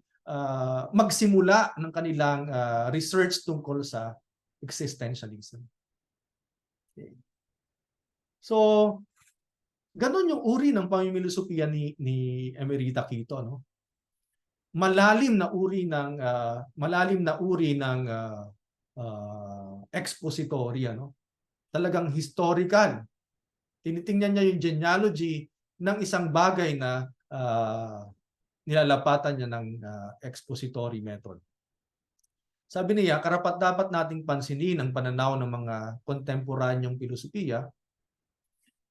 magsimula ng kanilang research tungkol sa existentialism. Okay. So, ganun yung uri ng pamimilosopiya ni Emerita Quito, no? Malalim na uri ng expository, no? Talagang historical. Tinitingnan niya yung genealogy ng isang bagay na nilalapatan niya ng expository method. Sabi niya, karapat-dapat nating pansinin ang pananaw ng mga kontemporanyong filosofiya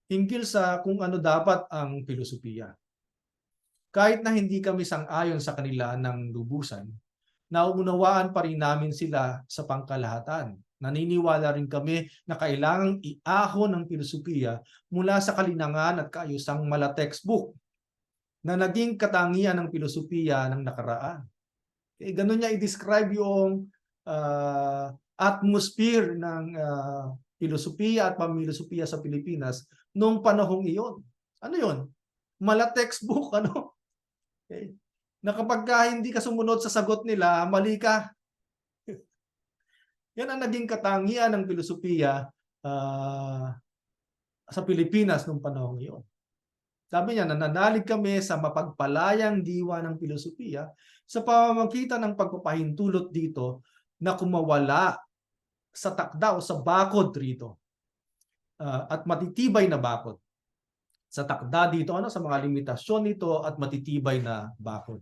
hinggil sa kung ano dapat ang filosofiya. Kahit na hindi kami sang-ayon sa kanila ng lubusan, nauunawaan pa rin namin sila sa pangkalahatan. Naniniwala rin kami na kailangang iahon ng filosofiya mula sa kalinangan at kaayusang mala textbook na naging katangian ng filosofiya ng nakaraan. Ganun niya i-describe yung atmosphere ng filosofiya at pamilosofiya sa Pilipinas noong panahong iyon. Ano yun? Mala textbook, ano? Okay. Na kapag hindi ka sumunod sa sagot nila, mali ka. Yan ang naging katangian ng filosofiya sa Pilipinas noong panahong iyon. Sabi niya, nananalig kami sa mapagpalayang diwa ng filosofiya sa pamamagitan ng pagpapahintulot dito na kumawala sa takda o sa bakod rito. At matitibay na bakod. Sa takda dito, sa mga limitasyon nito at matitibay na bakod.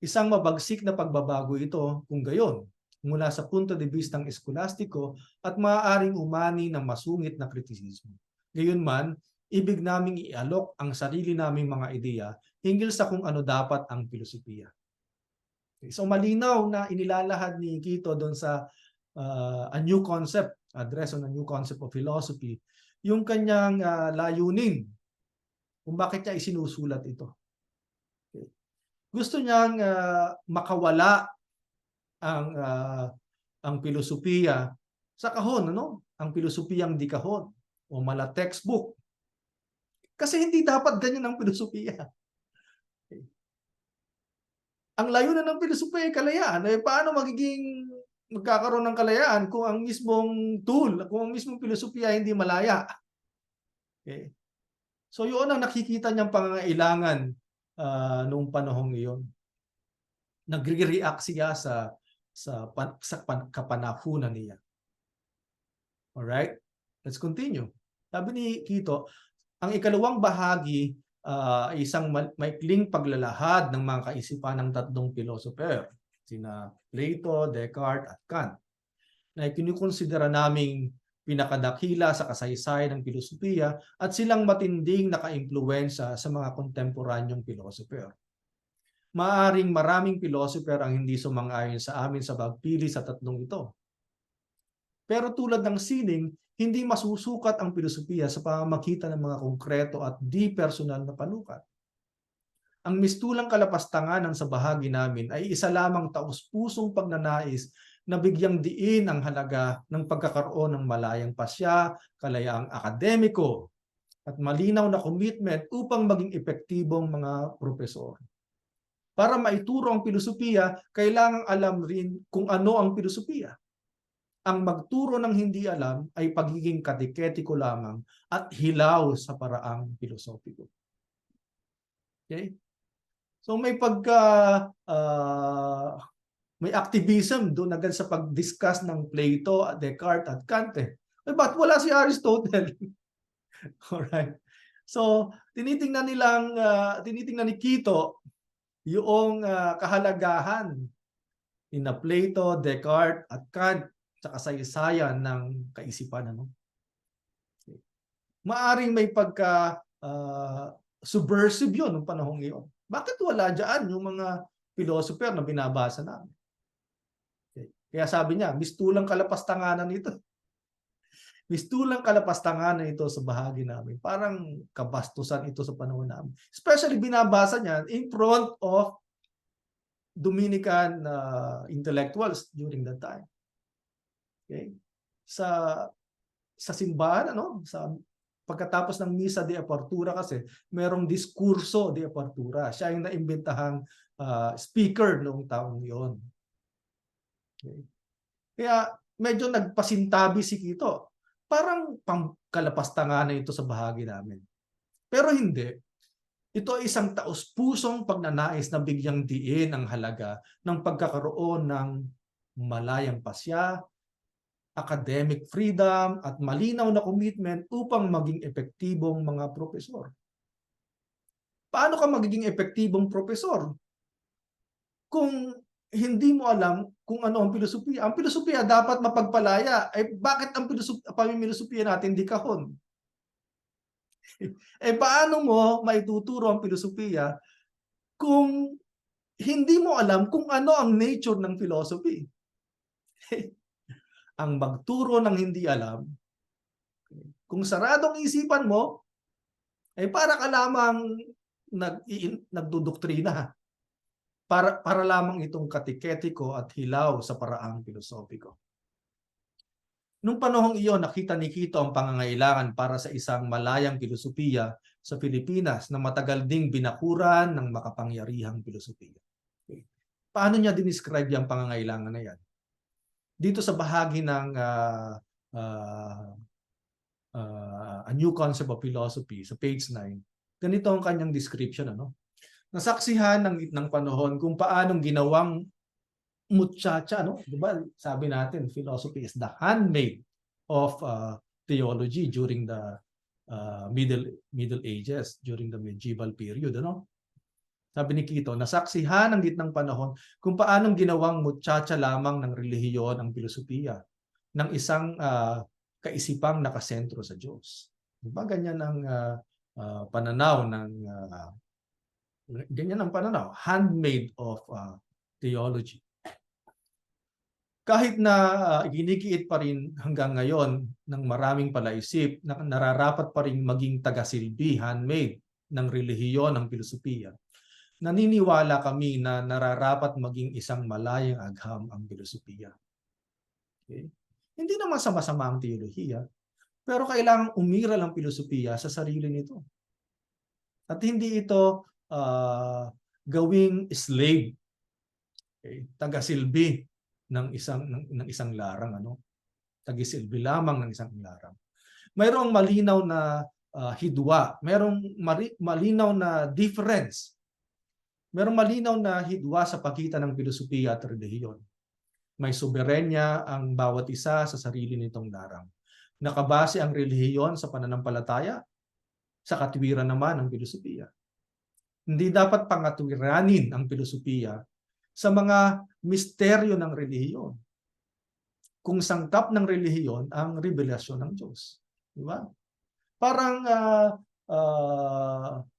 Isang mabagsik na pagbabago ito kung gayon mula sa punto de vista ng eskolastiko at maaaring umani ng masungit na kritisismo. Gayunman, ibig naming ialok ang sarili naming mga ideya hinggil sa kung ano dapat ang filosofiya. So malinaw na inilalahad ni Quito doon sa A New Concept, Address on a New Concept of Philosophy, yung kanyang layunin kung bakit niya isinusulat ito. Okay. Gusto niyang makawala ang filosofiya sa kahon, ang filosofiyang di kahon o mala textbook. Kasi hindi dapat ganyan ang filosofiya. Okay. Ang layunin ng filosofiya ay kalayaan. Paano magkakaroon ng kalayaan kung ang mismong tool, kung ang mismong filosofiya hindi malaya? Okay. So yun ang nakikita niyang pangangailangan noong panahong iyon. Nagre-react siya sa kapanahunan niya. Alright? Let's continue. Sabi ni Quito, ang ikalawang bahagi ay isang maikling paglalahad ng mga kaisipan ng tatlong philosopher, sina Plato, Descartes at Kant, na kinukonsidera naming pinakadakila sa kasaysayan ng filosofiya at silang matinding nakaimpluwensya sa mga kontemporanyong philosopher. Maaring maraming philosopher ang hindi sumang-ayon sa amin sa pagpili sa tatlong ito. Pero tulad ng sining, hindi masusukat ang filosofiya sa pamamagitan ng mga konkreto at di-personal na panukat. Ang mistulang kalapastanganan sa bahagi namin ay isa lamang taus-pusong pagnanais nabigyang diin ang halaga ng pagkakaroon ng malayang pasya, kalayaang akademiko, at malinaw na commitment upang maging epektibong mga propesor. Para maituro ang filosofiya, kailangang alam rin kung ano ang filosofiya. Ang magturo ng hindi alam ay pagiging katiketiko lamang at hilaw sa paraang filosofiko. Okay? So may may activism doon agad sa pag-discuss ng Plato, Descartes at Kant. Ba't wala si Aristotle? Alright. So tinitingnan ni Quito yung kahalagahan ni Plato, Descartes at Kant sa kasaysayan ng kaisipan. Okay. Maaring may subversive yun ng panahong iyon. Bakit wala dyan yung mga philosopher na binabasa namin? Okay. Kaya sabi niya, mistulang kalapastanganan ito. Mistulang kalapastanganan ito sa bahagi namin. Parang kabastusan ito sa panahon namin. Especially binabasa niya in front of Dominican intellectuals during that time. Okay? Sa simbahan, sa pagkatapos ng Misa de Apertura kasi, merong diskurso de Apertura. Siya yung naimbentahang speaker noong taong yon. Okay. Kaya medyo nagpasintabi si Quito. Parang pangkalapastanganan ito sa bahagi namin. Pero hindi. Ito ay isang taos-pusong pagnanais na bigyang diin ang halaga ng pagkakaroon ng malayang pasya, academic freedom, at malinaw na commitment upang maging epektibong mga propesor. Paano ka magiging epektibong propesor? Kung hindi mo alam kung ano ang filosofiya. Ang filosofiya dapat mapagpalaya. Bakit ang pamimilosofiya natin di kahon? Paano mo maituturo ang filosofiya kung hindi mo alam kung ano ang nature ng philosophy? Ang magturo ng hindi alam, kung saradong isipan mo, para ka lamang nagdudoktrina. Para lamang itong katiketiko at hilaw sa paraang filosofiko. Nung panahong iyon, nakita ni Quito ang pangangailangan para sa isang malayang filosofiya sa Pilipinas na matagal ding binakuran ng makapangyarihang filosofiya. Okay. Paano niya dinescribe yung pangangailangan na yan? Dito sa bahagi ng A New Concept of Philosophy, sa page 9, ganito ang kanyang description. Nasaksihan ng panahon kung paanong ginawang muchacha, diba? Sabi natin, philosophy is the handmaid of theology during the Middle Ages, during the medieval period, Sabi ni Quito, nasaksihan ng gitnang panahon kung paanong ginawang muchacha lamang ng relihiyon ang filosofiya ng isang kaisipang nakasentro sa Diyos. Diba? Ganyan ang pananaw handmaid of theology. Kahit na ginigiit pa rin hanggang ngayon ng maraming palaisip na nararapat pa rin maging tagasilbi, handmaid ng relihiyon ng filosofiya, naniniwala kami na nararapat maging isang malayang agham ang filosofiya. Okay? Hindi naman sama-sama ang teolohiya, pero kailangang umiral ang filosofiya sa sarili nito. At hindi ito gawing slave, tagasilbi ng isang larang, tagisilbi lamang ng isang larang. Mayroong malinaw na hidwa, mayroong malinaw na difference. Mayroong malinaw na hidwa sa pagitan ng filosofiya at relihiyon. May soberenya ang bawat isa sa sarili nitong larang. Nakabase ang relihiyon sa pananampalataya, sa katwiran naman ang filosofiya. Hindi dapat pangatwiranin ang filosofiya sa mga misteryo ng relihiyon. Kung sangkap ng relihiyon ang revelasyon ng Diyos. Di ba? Parang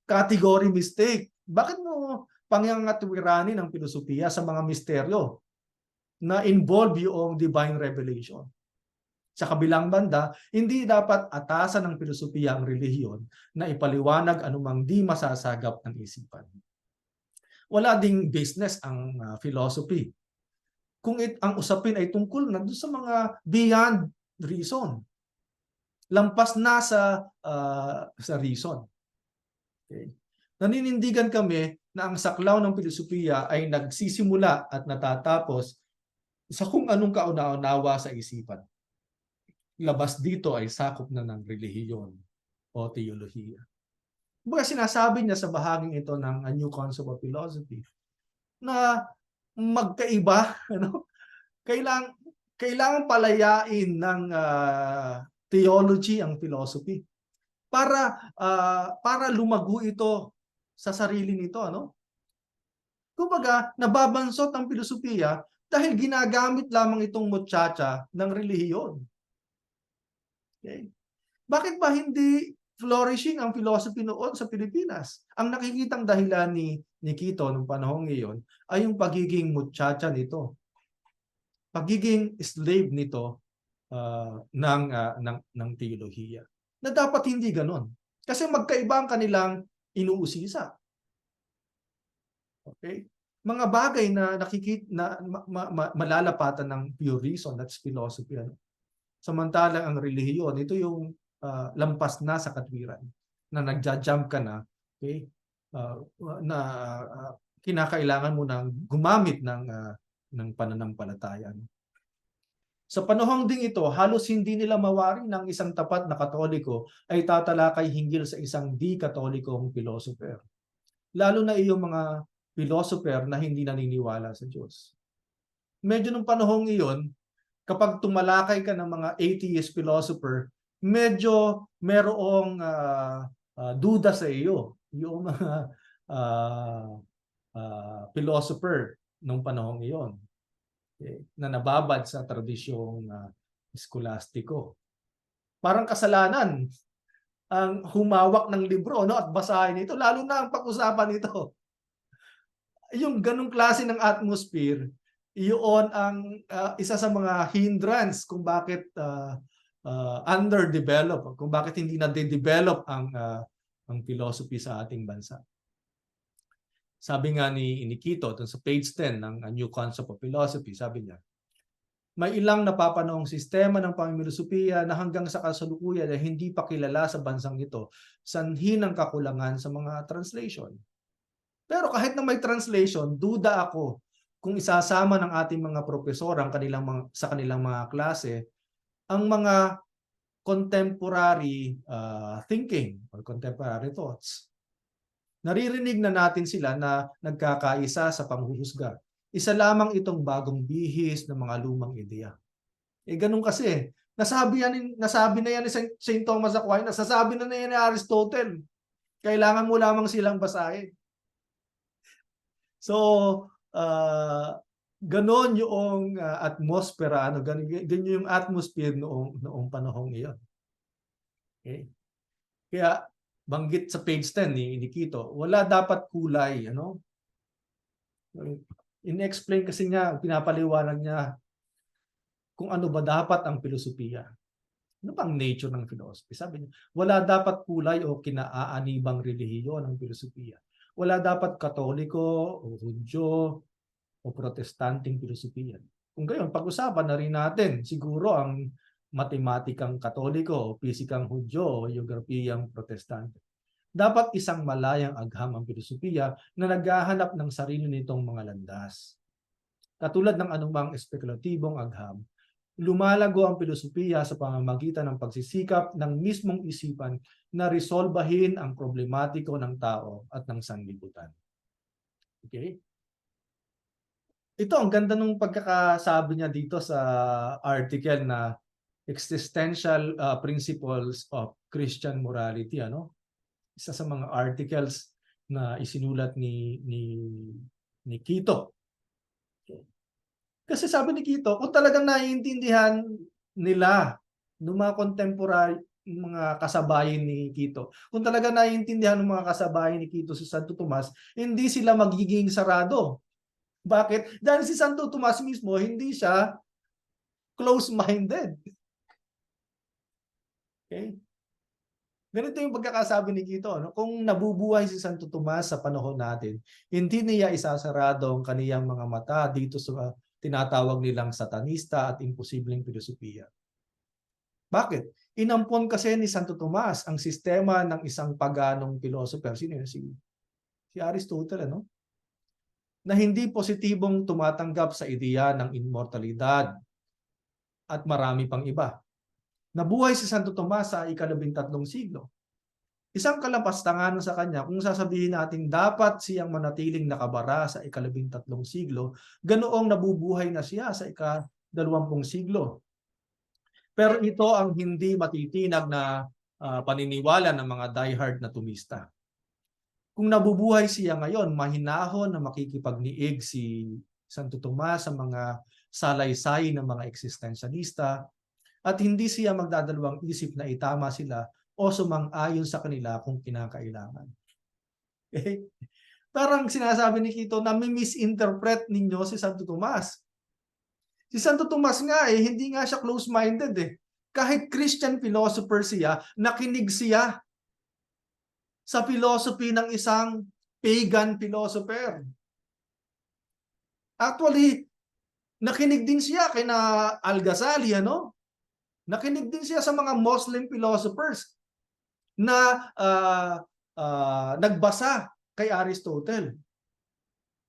category mistake. Bakit mo pangangatwiranin ang filosofiya sa mga misteryo na involve yung divine revelation? Sa kabilang banda, hindi dapat atasan ng filosofiya ang relihiyon na ipaliwanag anumang di masasagap ng isipan. Wala ding business ang philosophy kung ang usapin ay tungkol na doon sa mga beyond reason. Lampas na sa reason. Okay. Naninindigan kami na ang saklaw ng filosofiya ay nagsisimula at natatapos sa kung anong kauna-unawa sa isipan. Labas dito ay sakop na ng relihiyon o teolohiya. Kumbaga sinasabi niya sa bahaging ito ng A New Concept of Philosophy na magkaiba, ano? Kailangan palayain ng theology ang philosophy para lumago ito sa sarili nito, ano? Kumbaga, nababansot ang filosofiya dahil ginagamit lamang itong muchacha ng relihiyon. Okay? Bakit ba hindi flourishing ang philosophy noon sa Pilipinas? Ang nakikitang dahilan ni Quito noong panahon ngayon ay yung pagiging muchacha nito. Pagiging slave nito ng teolohiya. Na dapat hindi ganon. Kasi magkaiba ang kanilang inuusisa. Okay? Mga bagay na malalapatan ng pure reason, that's philosophy. Ano? Samantalang ang relihiyon, ito yung lampas na sa katwiran, na nagja-jump ka na, okay? Kinakailangan mo nang gumamit ng pananampalataya. Sa panahong ding ito, halos hindi nila mawaring ng isang tapat na Katoliko ay tatalakay hinggil sa isang di-Katolikong philosopher. Lalo na iyong mga philosopher na hindi naniniwala sa Diyos. Medyo nung panahong iyon, kapag tumalakay ka ng mga atheist philosopher, medyo merong duda sa iyo. Yung mga philosopher nung panahong iyon. Na nababad sa tradisyong eskolastiko. Parang kasalanan ang humawak ng libro, no, at basahin ito, lalo na ang pag-usapan nito. Yung ganung klase ng atmosphere, iyon ang isa sa mga hindrance kung bakit underdeveloped, kung bakit hindi na-develop ang philosophy sa ating bansa. Sabi nga ni Quito sa page 10 ng A New Concept of Philosophy, sabi niya, may ilang napapanahong sistema ng pamimilosopiya na hanggang sa kasalukuyan ay hindi pa kilala sa bansang ito, sanhi ng kakulangan sa mga translation. Pero kahit na may translation, duda ako kung isasama ng ating mga profesor sa kanilang mga klase ang mga contemporary thinking or contemporary thoughts. Naririnig na natin sila na nagkakaisa sa panghuhusga. Isa lamang itong bagong bihis ng mga lumang ideya. Ganun kasi. Nasabi na yan ni St. Thomas Aquinas, nasabi na yan ni Aristotle. Kailangan mo lamang silang basahin. So, ganon yung atmosphere, ganyan yung atmosphere noong panahong iyon. Okay? Kaya, banggit sa page 10 ni Quito, wala dapat kulay, ano? In-explain kasi niya, pinapaliwanag niya kung ano ba dapat ang filosofiya. Ano bang nature ng philosophy? Sabi niya, wala dapat kulay o kinaaanibang relihiyon ng filosofiya. Wala dapat Katoliko o Hudyo o Protestanteng filosofiya. Kung gayon, pag-usapan na rin natin siguro ang matematikang Katoliko o pisikang Hudyo o geografiyang Protestante. Dapat isang malayang agham ang filosofiya na naghahanap ng sarili nitong mga landas. Katulad ng anumang espekulatibong agham, lumalago ang filosofiya sa pamamagitan ng pagsisikap ng mismong isipan na resolbahin ang problematiko ng tao at ng sanlibutan. Okay? Ito, ang ganda ng pagkakasabi niya dito sa article na Existential Principles of Christian Morality, ano? Isa sa mga articles na isinulat ni Quito. Okay. Kasi sabi ni Quito, kung talagang naiintindihan nila ng mga contemporary mga kasabayan ni Quito, kung talagang naiintindihan ng mga kasabayan ni Quito si Santo Tomas, hindi sila magiging sarado. Bakit? Dahil si Santo Tomas mismo, hindi siya close-minded. Okay? Ganito yung pagkakasabi ni Quito, no? Kung nabubuhay si Santo Tomas sa panahon natin, hindi niya isasarado ang kaniyang mga mata dito sa tinatawag nilang satanista at imposibleng filosofiya. Bakit? Inampon kasi ni Santo Tomas ang sistema ng isang paganong philosopher. Sino yun? Si Aristotle, ano? Na hindi positibong tumatanggap sa ideya ng immortalidad at marami pang iba. Nabuhay si Santo Tomas sa ika-13 siglo. Isang kalapastangan sa kanya kung sasabihin natin dapat siyang manatiling nakabara sa ika-13 siglo, ganoong nabubuhay na siya sa ika-20 siglo. Pero ito ang hindi matitinag na paniniwala ng mga diehard na tumista. Kung nabubuhay siya ngayon, mahinahon na makikipagniig si Santo Tomas sa mga salaysay ng mga eksistensyalista at hindi siya magdadalawang isip na itama sila o sumang-ayon sa kanila kung kinakailangan. Okay? Parang sinasabi ni Kito na misinterpret ninyo si Santo Tomas. Si Santo Tomas nga hindi nga siya close-minded eh. Kahit Christian philosopher siya, nakinig siya sa philosophy ng isang pagan philosopher. Actually, nakinig din siya kay na Al-Ghazali, ano? Nakinig din siya sa mga Muslim philosophers na nagbasa kay Aristotle.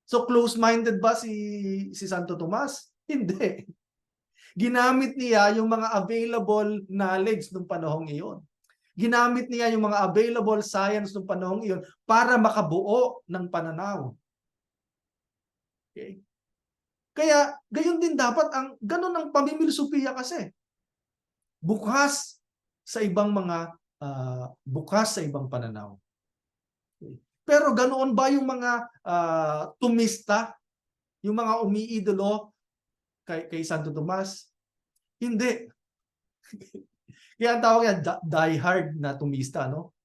So close-minded ba si Santo Tomas? Hindi. Ginamit niya yung mga available knowledge ng panahong iyon. Ginamit niya yung mga available science ng panahong iyon para makabuo ng pananaw. Okay? Kaya gayon din dapat ganun ang pamimilosophiya kasi. Bukas sa ibang bukas sa ibang pananaw. Okay. Pero ganoon ba yung mga tumista, yung mga umiidolo kay Santo Tomas? Hindi. Kaya ang tawag yan, diehard na tumista, no?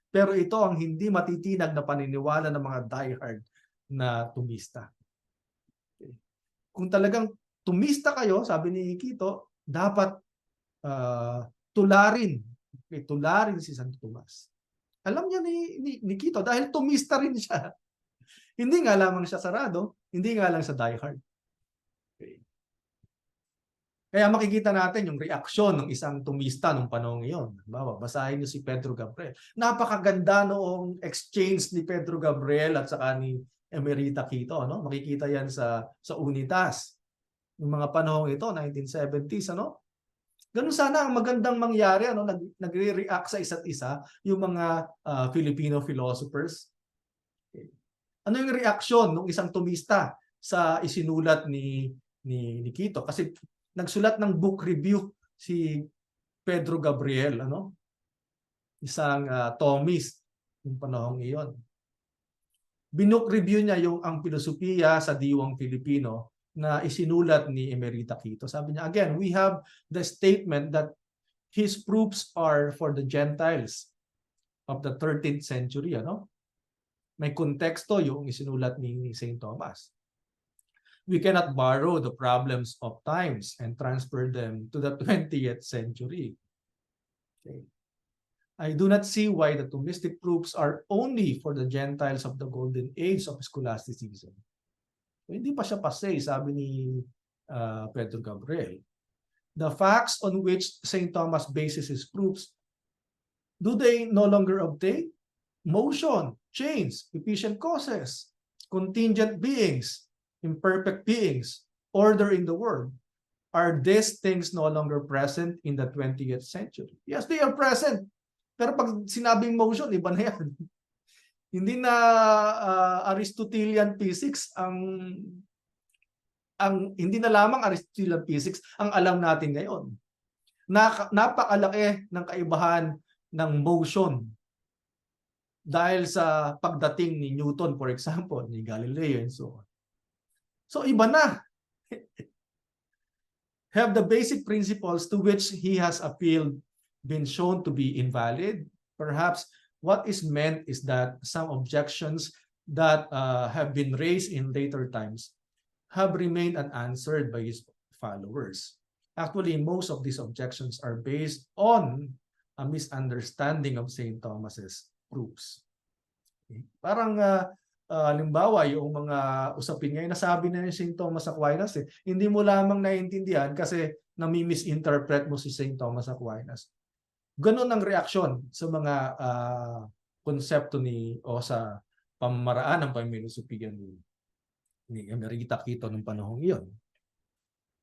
Pero ito ang hindi matitinag na paniniwala ng mga diehard na tumista. Okay. Kung talagang tumista kayo, sabi ni Kito, dapat tularin si Santo Tomas. Alam niya ni Kito dahil tumista rin siya. Hindi nga lamang siya sarado, hindi nga lang sa diehard. Okay. Kaya makikita natin yung reaksyon ng isang tumista nung panahon iyon. Basahin niyo si Pedro Gabriel. Napakaganda noong exchange ni Pedro Gabriel at saka ni Emerita Quito, no? Makikita yan sa Unitas. Yung mga panahon ito, 1970s, ano? Ganun sana ang magandang mangyari, ano? Nagre-react sa isa't isa yung mga Filipino philosophers. Okay. Ano yung reaksyon ng isang tumista sa isinulat ni Quito? Kasi nagsulat ng book review si Pedro Gabriel, ano? Isang Thomist yung panahong iyon. Binook review niya ang filosofiya sa diwang Filipino na isinulat ni Emerita Quito. Sabi niya, again, we have the statement that his proofs are for the Gentiles of the 13th century, ano? May konteksto yung isinulat ni St. Thomas. We cannot borrow the problems of times and transfer them to the 20th century. Okay. I do not see why the Thomistic proofs are only for the Gentiles of the golden age of scholasticism. So, hindi pa siya pasay, sabi ni Pedro Gabriel. The facts on which St. Thomas bases his proofs, do they no longer obtain? Motion, change, efficient causes, contingent beings, imperfect beings, order in the world. Are these things no longer present in the 20th century? Yes, they are present. Pero pag sinabing motion, iba na yan. Hindi na Aristotelian physics hindi na lamang Aristotelian physics ang alam natin ngayon. Napakalaki ng kaibahan ng motion dahil sa pagdating ni Newton, for example, ni Galileo and so on. So iba na. Have the basic principles to which he has appealed been shown to be invalid? Perhaps what is meant is that some objections that have been raised in later times have remained unanswered by his followers. Actually, most of these objections are based on a misunderstanding of St. Thomas's proofs. Okay. Parang halimbawa, yung mga usapin ngayon, nasabi na yung St. Thomas Aquinas hindi mo lamang naiintindihan kasi nami-misinterpret mo si St. Thomas Aquinas. Ganun ang reaksyon sa mga konsepto o sa pamamaraan ng pamimilosopiya ni Emerita Quito ng panahong iyon.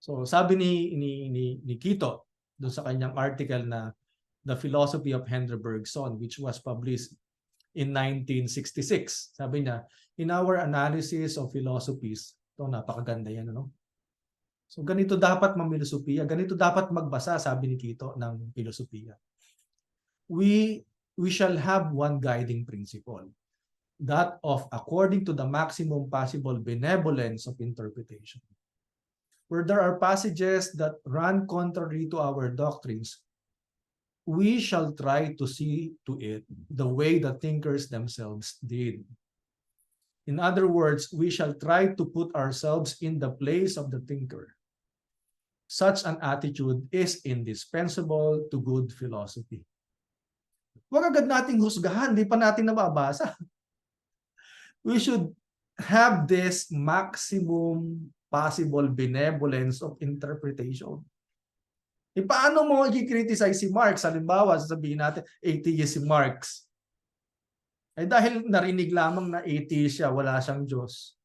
So sabi ni Quito doon sa kanyang article na The Philosophy of Henry Bergson, which was published in 1966. Sabi niya, in our analysis of philosophies, ito napakaganda yan, ano? So ganito dapat mamilosopiya, ganito dapat magbasa, sabi ni Quito, ng filosofiya. We shall have one guiding principle, that of according to the maximum possible benevolence of interpretation. Where there are passages that run contrary to our doctrines, we shall try to see to it the way the thinkers themselves did. In other words, we shall try to put ourselves in the place of the thinker. Such an attitude is indispensable to good philosophy. Huwag agad nating husgahan, di pa natin nababasa. We should have this maximum possible benevolence of interpretation. Paano mo i-criticize si Marx? Halimbawa, sasabihin natin, atheist si Marx. Dahil narinig lamang na atheist siya, wala siyang Diyos.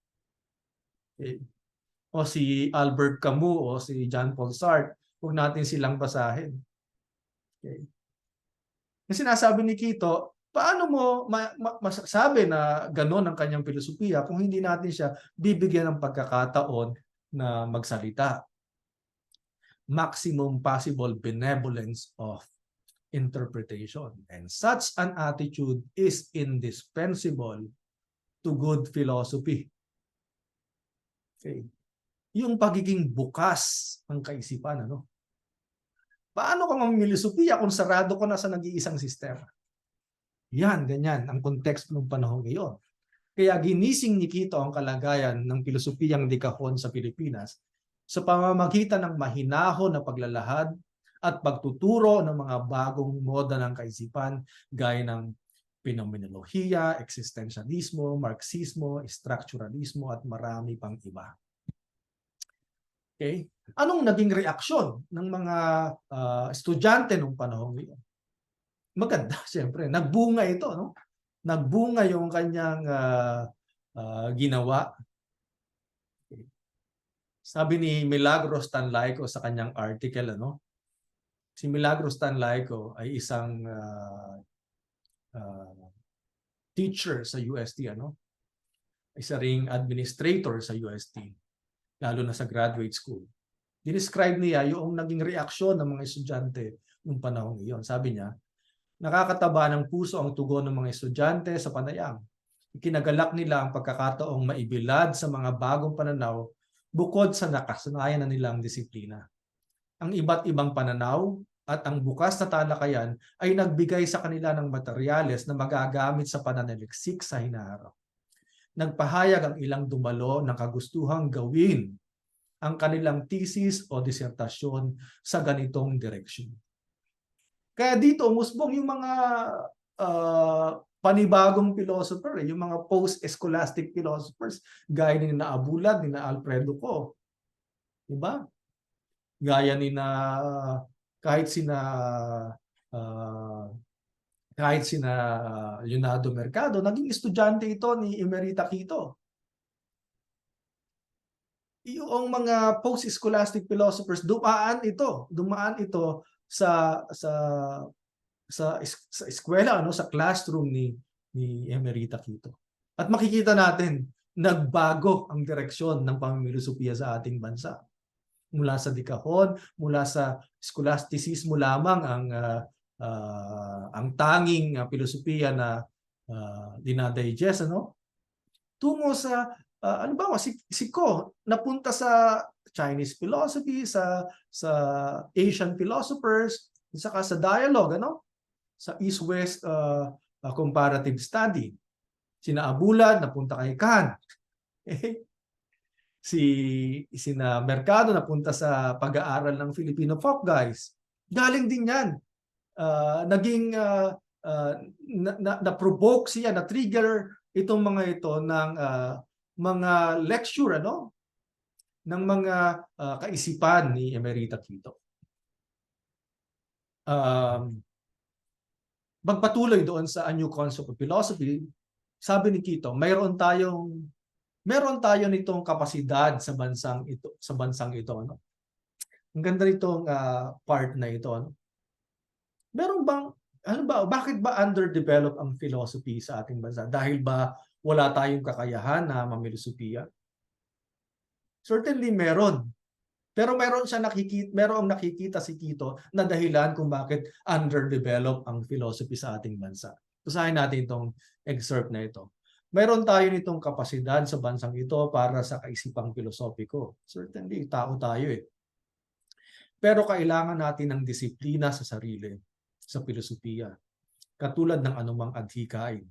O si Albert Camus o si Jean-Paul Sartre, huwag natin silang basahin. Yung sinasabi ni Quito, paano mo masasabi na gano'n ang kanyang filosofiya kung hindi natin siya bibigyan ng pagkakataon na magsalita? Maximum possible benevolence of interpretation. And such an attitude is indispensable to good philosophy. Okay. Yung pagiging bukas ng kaisipan, ano? Paano ka mamimilosopiya kung sarado ka na sa nag-iisang sistema? Yan, ganyan ang konteksto ng panahon ngayon. Kaya ginising ni Quito ang kalagayan ng pilosopiyang dekahon sa Pilipinas sa pamamagitan ng mahinahon na paglalahad at pagtuturo ng mga bagong moda ng kaisipan gaya ng phenomenolohiya, existentialismo, Marxismo, structuralismo at marami pang iba. Okay? Anong naging reaksyon ng mga estudyante nung panahon ngayon? Maganda, siyempre. Nagbunga ito, no? Nagbunga yung kanyang ginawa. Okay. Sabi ni Milagros Tanlaico sa kanyang article, ano? Si Milagros Tanlaico ay isang teacher sa UST, ano? Isa ring administrator sa UST, lalo na sa graduate school. Dinescribe niya yung naging reaksyon ng mga estudyante nung panahon iyon. Sabi niya, nakakataba ng puso ang tugon ng mga estudyante sa panayam. Ikinagalak nila ang pagkakataong maibilad sa mga bagong pananaw bukod sa nakasanayan na nilang disiplina. Ang iba't ibang pananaw at ang bukas na talakayan ay nagbigay sa kanila ng materyales na magagamit sa pananaliksik sa hinaharap. Nagpahayag ang ilang dumalo ng kagustuhang gawin ang kanilang thesis o disertasyon sa ganitong direksyon. Kaya dito, umusbong yung mga panibagong philosopher, yung mga post-scholastic philosophers, gaya ni na Abulad, ni na Alfredo Co. Diba? Gaya ni na kahit sina Leonardo Mercado, naging estudyante ito ni Emerita Quito. Yung mga post-scholastic philosophers, dumaan ito sa eskwela, ano, sa classroom ni Emerita Quito. At makikita natin, nagbago ang direksyon ng pamimilosopiya sa ating bansa. Mula sa dekahon, mula sa scholasticismo lamang ang tanging filosofiya na dinadigest, ano? Tungo sa ano ba, si Ko napunta sa Chinese philosophy, sa Asian philosophers, saka sa dialogue, ano? Sa East-West comparative study. Sina Abulad napunta kay Kant. Sina Mercado napunta sa pag-aaral ng Filipino folk guys. Galing din yan. Naging na-provoke siya, na-trigger itong mga ito ng mga lecture ng mga kaisipan ni Emerita Quito. Magpatuloy doon sa A New Concept of Philosophy, sabi ni Quito, meron tayo nitong kapasidad sa bansang ito, no? Ang ganda nitong part na ito, no? Meron bang bakit ba underdeveloped ang philosophy sa ating bansa? Dahil ba wala tayong kakayahan na mamilosopiya? Certainly meron. Pero merong nakikita si Quito na dahilan kung bakit underdeveloped ang philosophy sa ating bansa. Basahin natin itong excerpt na ito. Meron tayo nitong kapasidad sa bansang ito para sa kaisipang filosopiko. Certainly, tao tayo eh. Pero kailangan natin ng disiplina sa sarili, sa filosofiya. Katulad ng anumang adhikain.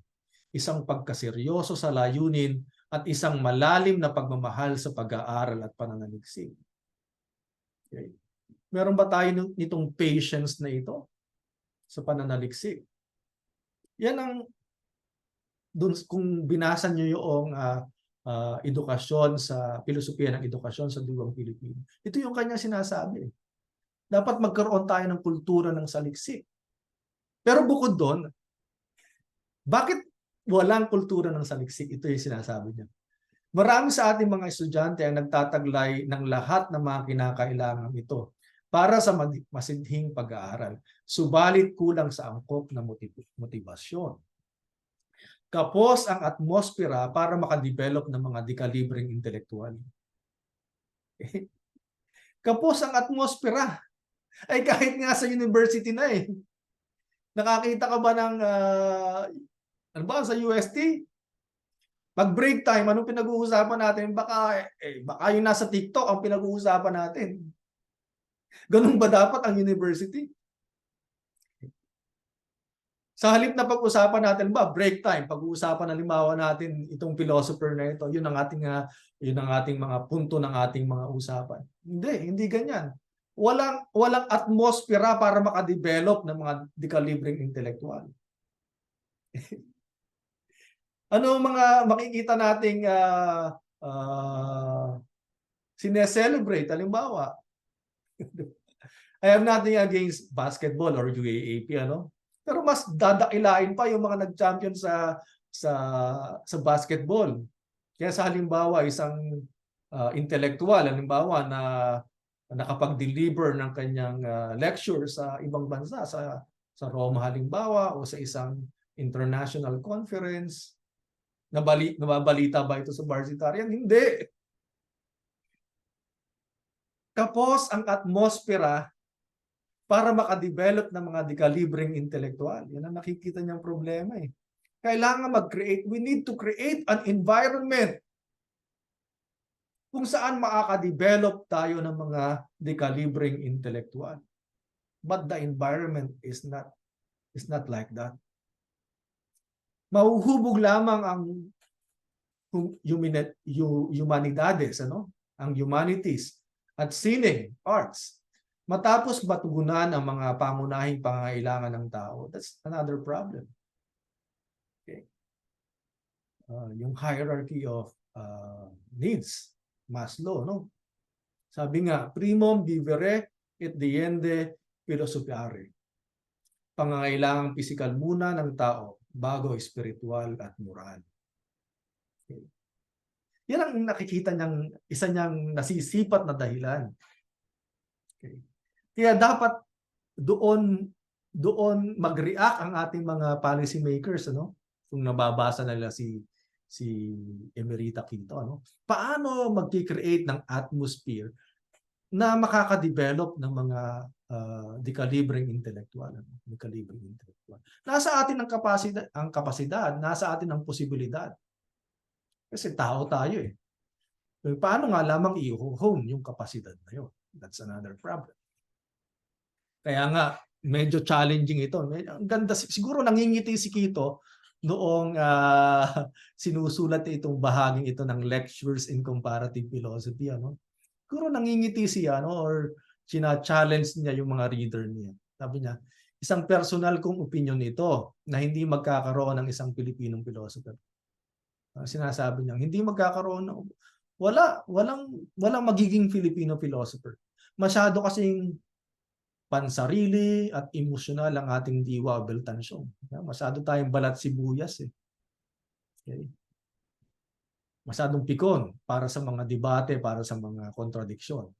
Isang pagkaseryoso sa layunin at isang malalim na pagmamahal sa pag-aaral at pananaliksik. Okay. Meron ba tayo nitong patience na ito sa pananaliksik? Yan ang kung binasa niyo yung edukasyon sa filosofiya ng edukasyon sa Dugong Pilipino. Ito yung kanya sinasabi. Dapat magkaroon tayo ng kultura ng saliksik. Pero bukod doon, bakit walang kultura ng saliksik? Ito yung sinasabi niya. Marami sa ating mga estudyante ang nagtataglay ng lahat ng mga kinakailangan ito para sa masidhing pag-aaral. Subalit kulang sa angkop na motibasyon. Kapos ang atmosphere para makadevelop ng mga dekalibreng intelektual. Kapos ang atmosphere. Ay kahit nga sa university na eh. Nakakita ka ba ng sa UST? Pag break time, anong pinag-uusapan natin? Baka yung nasa TikTok ang pinag-uusapan natin. Ganun ba dapat ang university? Sa halip na pag-usapan natin break time, pag-uusapan halimbawa natin itong philosopher na ito, yun ang ating mga punto ng ating mga usapan. Hindi ganyan. Walang atmosphere para makadevelop ng mga dekalibreng intelektual. Ano mga makikita nating sineselebrate? Halimbawa, I have nothing against basketball or UAAP, pero mas dadakilain pa yung mga nag-champion sa basketball. Kaya sa halimbawa, isang intellectual, halimbawa na nakapag-deliver ng kanyang lecture sa ibang bansa, sa Roma halimbawa, o sa isang international conference, nababalita ba ito sa Varsitarian? Hindi. Kapos ang atmosphere para makadevelop ng mga dekalibreng intelektual. Yan ang nakikita niyang problema eh. Kailangan we need to create an environment kung saan makakadevelop tayo ng mga dekalibreng intelektual. But the environment is not like that. Mahuhubog lamang ang humanidades, ang humanities at sining, arts, matapos matugunan ang mga pangunahing pangangailangan ng tao. That's another problem. Okay. Yung hierarchy of needs, Maslow, Sabi nga, primum vivere et diende philosophiare. Pangangailangang pisikal muna ng tao bago espiritual at moral. Okay. Yan ang nakikita niyang isa niyang nasisipat na dahilan. Okay. Kaya dapat doon mag-react ang ating mga policy makers, kung nababasa nila si Emerita Quito, paano mag-create ng atmosphere na makaka-develop ng mga dekalibreng intelektual. Nasa atin ang kapasidad, nasa atin ang posibilidad. Kasi tao tayo eh. Paano nga lamang i-hone yung kapasidad na yun? That's another problem. Kaya nga, medyo challenging ito. Ang ganda, siguro nangingiti si Quito noong sinusulat itong bahaging ito ng Lectures in Comparative Philosophy. Siguro nangingiti siya or sina-challenge niya yung mga reader niya. Sabi niya, isang personal kong opinion nito na hindi magkakaroon ng isang Pilipinong philosopher. Sinasabi niya, hindi magkakaroon ng walang magiging Filipino philosopher. Masyado kasing pansarili at emosyonal ang ating diwa o Beltansyon. Masyado tayong balat sibuyas eh. Okay? Masyadong pikon para sa mga debate, para sa mga kontradiksyon.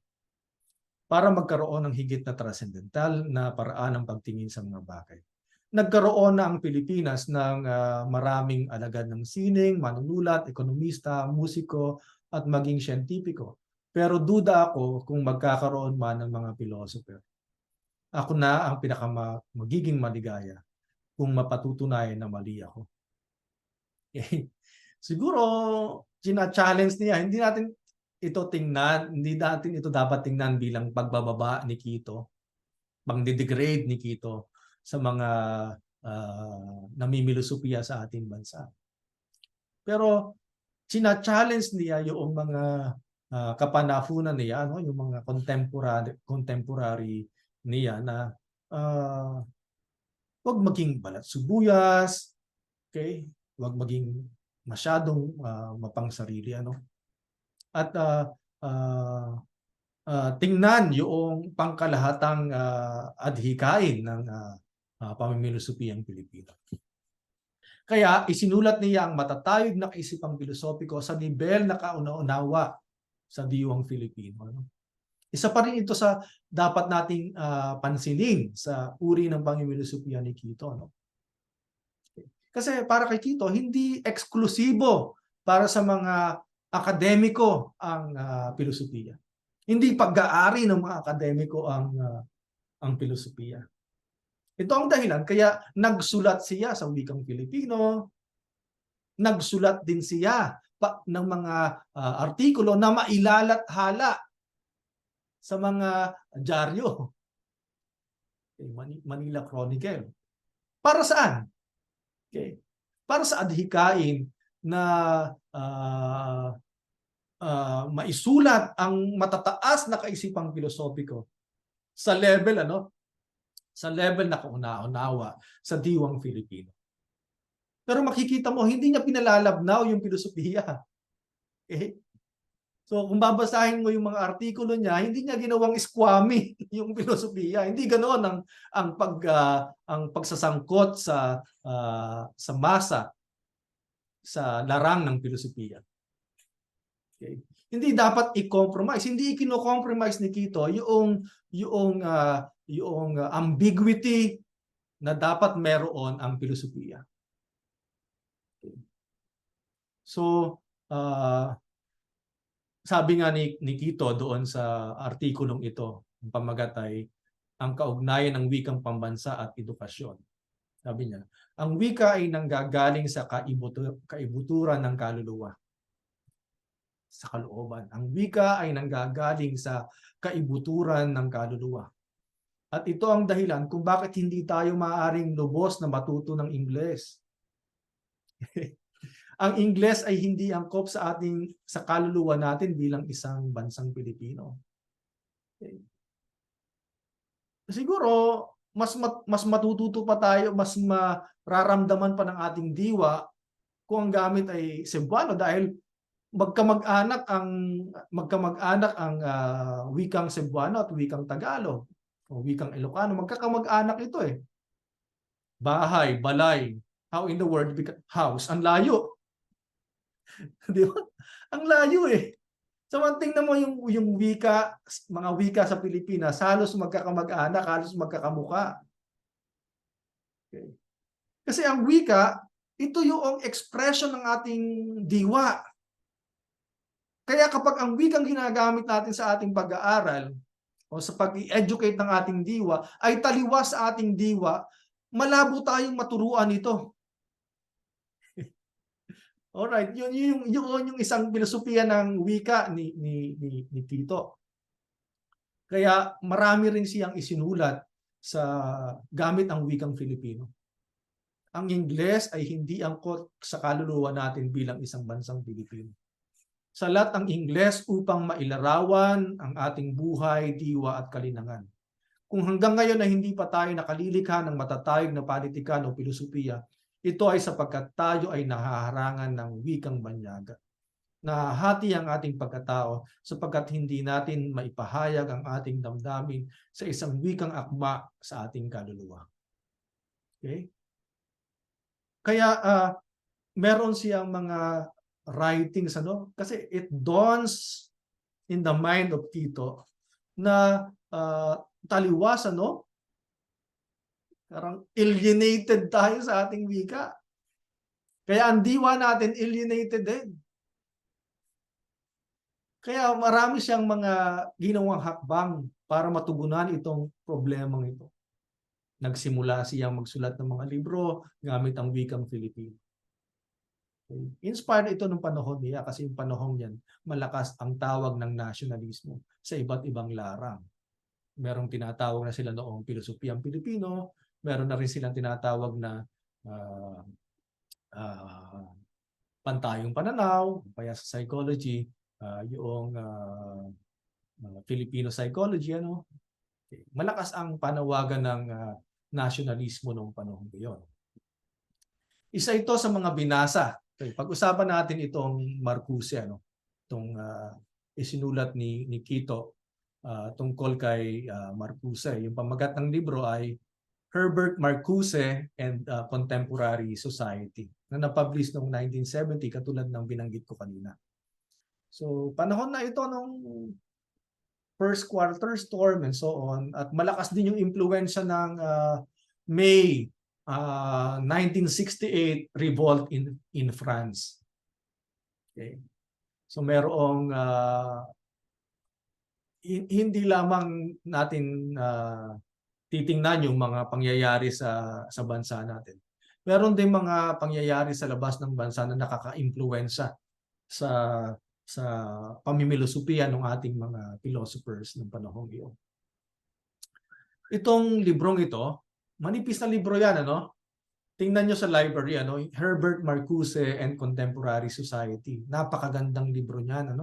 Para magkaroon ng higit na transcendental na paraan ng pagtingin sa mga bagay. Nagkaroon na ang Pilipinas ng maraming alagad ng sining, manunulat, ekonomista, musiko, at maging siyentipiko. Pero duda ako kung magkakaroon man ng mga philosopher. Ako na ang magiging maligaya kung mapatutunayan na mali ako. Okay. Siguro, challenge niya, hindi natin ito dapat tingnan bilang pagbababa ni Quito, pang-degrade ni Quito sa mga namimilosopiya sa ating bansa. Pero challenge niya yung mga kapanahunan niya, no? Yung mga contemporary niya na wag maging balat sibuyas, okay? Wag maging masyadong mapangsarili, ano? At tingnan yung pangkalahatang adhikain ng pamimilusopiyang Pilipino. Kaya isinulat niya ang matatayog na kaisipang filosopiko sa nivel na kauna-unawa sa diwang Filipino. Isa pa rin ito sa dapat nating pansinin sa uri ng pamimilusopiya ni Quito. Kasi para kay Quito, hindi eksklusibo para sa mga akademiko ang filosofiya. Hindi pag-aari ng mga akademiko ang filosofiya. Ito ang dahilan kaya nagsulat siya sa wikang Filipino, nagsulat din siya ng mga artikulo na mailalathala sa mga dyaryo. Manila Chronicle. Para saan? Okay. Para sa adhikain na maisulat ang matataas na kaisipang filosopiko sa level na kauna-unawa sa diwang Filipino. Pero makikita mo hindi niya pinalalabnaw yung filosofiya. Okay? So kung babasahin mo yung mga artikulo niya, hindi niya ginawang squammy yung filosofiya. Hindi ganoon ang pagsasangkot sa masa sa larang ng filosofiya. Okay. Hindi dapat i-compromise. Hindi ikino-compromise ni Quito yung ambiguity na dapat meron ang filosofiya. Okay. So, sabi nga ni Quito doon sa artikulong ito, ang pamagat ay ang kaugnayan ng wikang pambansa at edukasyon. Sabi niya, ang wika ay nanggagaling sa kaibuturan ng kaluluwa. Sa kalooban. Ang wika ay nanggagaling sa kaibuturan ng kaluluwa. At ito ang dahilan kung bakit hindi tayo maaaring lubos na matuto ng Ingles. Ang Ingles ay hindi angkop sa kaluluwa natin bilang isang bansang Pilipino. Okay. Siguro mas matututo pa tayo, mas mararamdaman pa ng ating diwa kung ang gamit ay Cebuano dahil magkamag-anak ang wikang Cebuano at wikang Tagalog o wikang Ilocano. Magkakamag-anak ito eh. Bahay, balay, how in the word house, ang layo. Di ba? Ang layo eh. So tingnan mo yung wika, mga wika sa Pilipinas, halos magkakamag-anak, halos magkakamuka. Okay. Kasi ang wika, ito yung expression ng ating diwa. Kaya kapag ang wikang ginagamit natin sa ating pag-aaral o sa pag-educate ng ating diwa ay taliwas sa ating diwa, malabo tayong maturuan ito. Alright, yun yung isang filosofiya ng wika ni Quito. Kaya marami rin siyang isinulat sa gamit ang wikang Filipino. Ang Ingles ay hindi angkop sa kaluluwa natin bilang isang bansang Pilipino. Salat ang Ingles upang mailarawan ang ating buhay, diwa at kalinangan. Kung hanggang ngayon ay hindi pa tayo nakalilikha ng matatayog na panitikan o filosofiya, Ito ay sapagkat tayo ay nahaharangan ng wikang banyaga. Nahahati ang ating pagkatao sapagkat hindi natin maipahayag ang ating damdamin sa isang wikang akma sa ating kaluluwa. Okay? Kaya meron siyang mga writings kasi it dawns in the mind of Tito na taliwas parang alienated tayo sa ating wika. Kaya ang diwa natin alienated din. Kaya marami siyang mga ginawang hakbang para matugunan itong problemang ito. Nagsimula siyang magsulat ng mga libro gamit ang wikang Filipino. Inspired ito ng panahon niya kasi yung panahon niyan, malakas ang tawag ng nasyonalismo sa iba't ibang larang. Merong tinatawag na sila noong pilosopiyang Pilipino, meron na rin silang tinatawag na pantayong pananaw, kaya sa psychology, yung Filipino psychology, Okay. Malakas ang panawagan ng nasyonalismo noong panahon iyon. Isa ito sa mga binasa. Okay. Pag-usapan natin itong Marcuse, itong isinulat ni Quito tungkol kay Marcuse. Yung pamagat ng libro ay Herbert Marcuse and Contemporary Society na napublish noong 1970 katulad ng binanggit ko kanina. So panahon na ito nung first quarter storm and so on, at malakas din yung impluwensya ng May 1968 revolt in France. Okay. So merong hindi lamang natin titingnan yung mga pangyayari sa bansa natin. Meron din mga pangyayari sa labas ng bansa na nakaka-impluwensya sa pamimilosopiya ng ating mga philosophers ng panahong iyon. Itong librong ito, manipis na libro yan, Tingnan nyo sa library, Herbert Marcuse and Contemporary Society. Napakagandang libro niyan,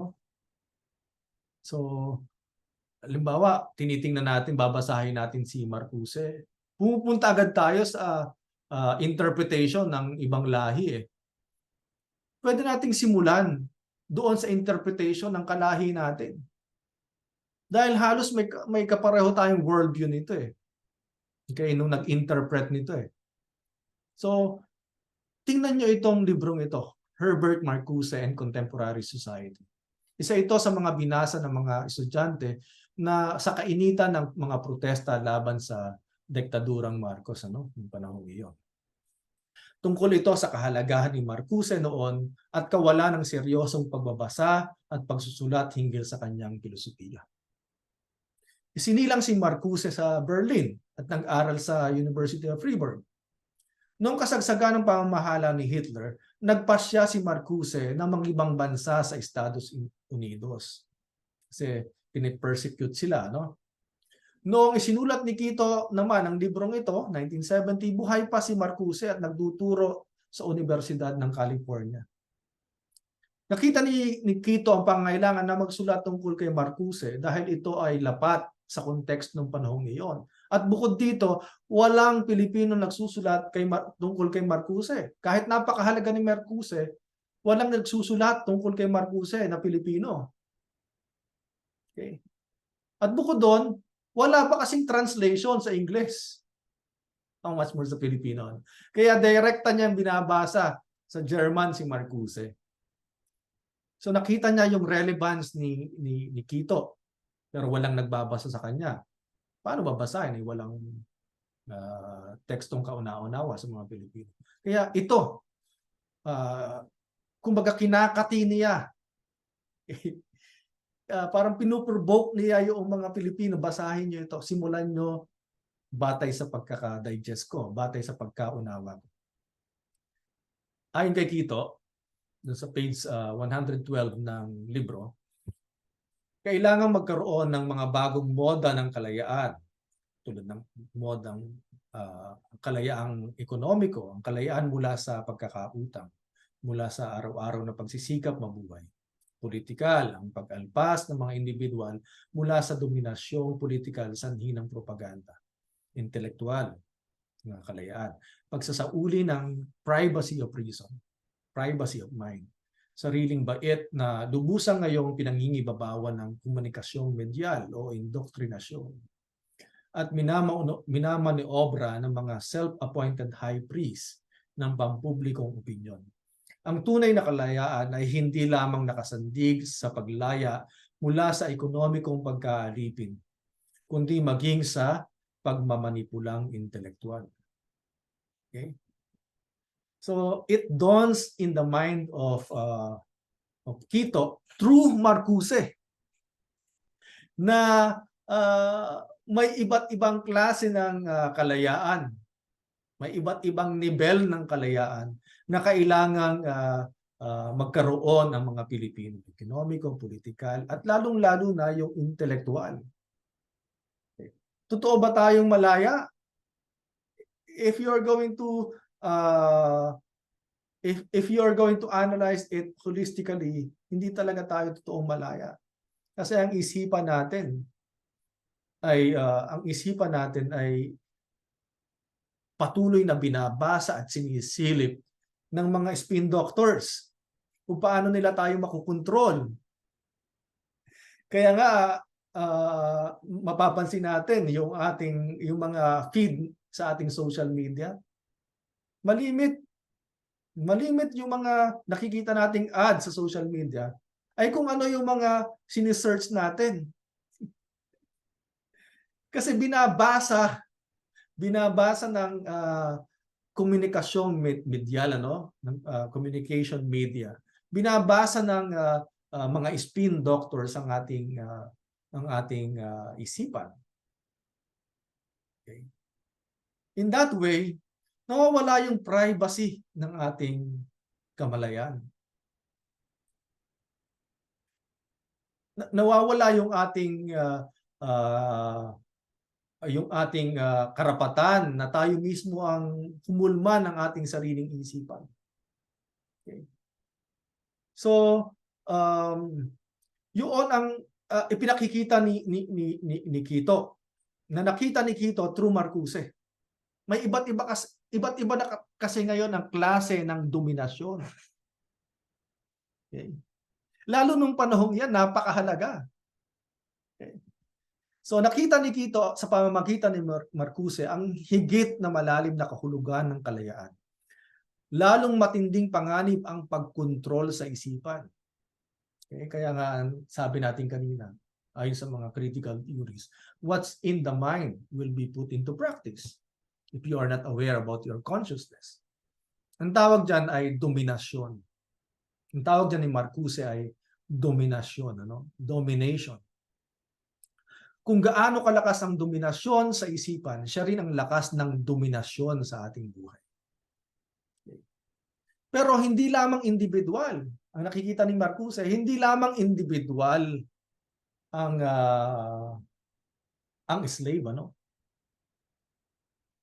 So, halimbawa, tinitingnan natin, babasahin natin si Marcuse. Pupunta agad tayo sa interpretation ng ibang lahi. Pwede nating simulan doon sa interpretation ng kalahi natin. Dahil halos may kapareho tayong worldview nito Okay, nung nag-interpret nito So, tingnan nyo itong librong ito, Herbert Marcuse and Contemporary Society. Isa ito sa mga binasa ng mga estudyante na sa kainitan ng mga protesta laban sa diktadurang Marcos, yung panahon iyon. Tungkol ito sa kahalagahan ni Marcuse noon at kawalan ng seryosong pagbabasa at pagsusulat hinggil sa kanyang filosofiya. Isinilang si Marcuse sa Berlin at nag-aral sa University of Freiburg. Noong kasagsagan ng pamamahala ni Hitler, nagpasya si Marcuse na mangibang bansa sa Estados Unidos. Kasi pinipersecute sila, Noong isinulat ni Quito naman ang librong ito, 1970, buhay pa si Marcuse at nagtuturo sa Universidad ng California. Nakita ni Quito ang pangangailangan na magsulat tungkol kay Marcuse dahil ito ay lapat sa kontekst ng panahong iyon. At bukod dito, walang Pilipino nagsusulat tungkol kay Marcuse. Kahit napakahalaga ni Marcuse, walang nagsusulat tungkol kay Marcuse na Pilipino. Okay. At bukod doon, wala pa kasing translation sa English. How much more sa Pilipino. Kaya direkta niyang binabasa sa German si Marcuse. So nakita niya yung relevance ni Quito. Pero walang nagbabasa sa kanya. Paano babasahin? Walang tekstong kauna-unawa sa mga Pilipino. Kaya ito, kumbaga kinakati niya. Parang pinuprovoke niya yung mga Pilipino, basahin nyo ito, simulan nyo batay sa pagkaka-digest ko, batay sa pagkaunawa ko. Ayon kay Quito, sa page 112 ng libro, kailangan magkaroon ng mga bagong moda ng kalayaan, tulad ng modang kalayaang ekonomiko, ang kalayaan mula sa pagkakautang, mula sa araw-araw na pagsisikap mabuhay. Politikal, ang pag-alpas ng mga individual mula sa dominasyong politikal sanhi ng propaganda. Intelektual, ng kalayaan. Pagsasauli ng privacy of reason, privacy of mind. Sariling bait na lubusang ngayong pinangingibabawan ng komunikasyong medyal o indoktrinasyon. At minamaniobra ng mga self-appointed high priest ng pampublikong opinyon. Ang tunay na kalayaan ay hindi lamang nakasandig sa paglaya mula sa ekonomikong pagkaalipin, kundi maging sa pagmamanipulang intelektual. Okay? So it dawns in the mind of Quito through Marcuse na may iba't ibang klase ng kalayaan, may iba't ibang nivel ng kalayaan na kailangang magkaroon ang mga Pilipino, ekonomiko, politikal, at lalong-lalo na yung intelektual. Okay. Totoo ba tayong malaya? If you're going to if you are going to analyze it holistically, hindi talaga tayo totoong malaya. Kasi ang isipan natin ay patuloy na binabasa at sinisilip ng mga spin doctors kung paano nila tayo makukontrol. Kaya nga mapapansin natin yung mga feed sa ating social media. Malimit yung mga nakikita nating ads sa social media ay kung ano yung mga sinisearch natin. Kasi binabasa ng komunikasyong media, communication media. Binabasa ng mga spin doctors ang ating isipan. Okay. In that way, nawawala yung privacy ng ating kamalayan. Nawawala yung ating karapatan na tayo mismo ang humulma ng ating sariling isipan. Okay. So, yun ang ipinakikita ni Quito, na nakita ni Quito through Marcuse. May iba't iba na kasi ngayon ang klase ng dominasyon. Okay. Lalo nung panahong yan, napakahalaga. Okay. So nakita ni Quito sa pamamagitan ni Marcuse ang higit na malalim na kahulugan ng kalayaan. Lalong matinding panganib ang pagkontrol sa isipan. Okay? Kaya nga sabi natin kanina, ayon sa mga critical theories, what's in the mind will be put into practice if you are not aware about your consciousness. Ang tawag dyan ay dominasyon. Ang tawag dyan ni Marcuse ay dominasyon, domination. Kung gaano kalakas ang dominasyon sa isipan, siya rin ang lakas ng dominasyon sa ating buhay. Okay. Pero hindi lamang individual. Ang nakikita ni Marcuse, hindi lamang individual ang slave,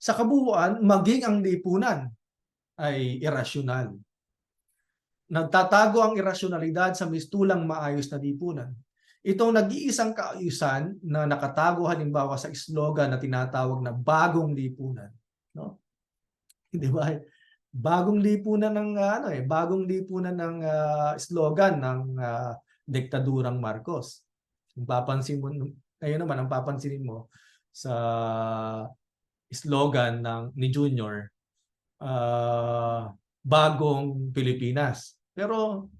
Sa kabuuan, maging ang lipunan ay irasyonal. Nagtatago ang irasyonalidad sa mistulang maayos na lipunan. Itong nag-iisang kaayusan na nakatago halimbawa sa slogan na tinatawag na bagong lipunan, Di ba? Bagong lipunan ng slogan ng diktadurang Marcos. Kung papansin mo, ngayon naman ang papansinin mo sa slogan ni Junior, bagong Pilipinas. Pero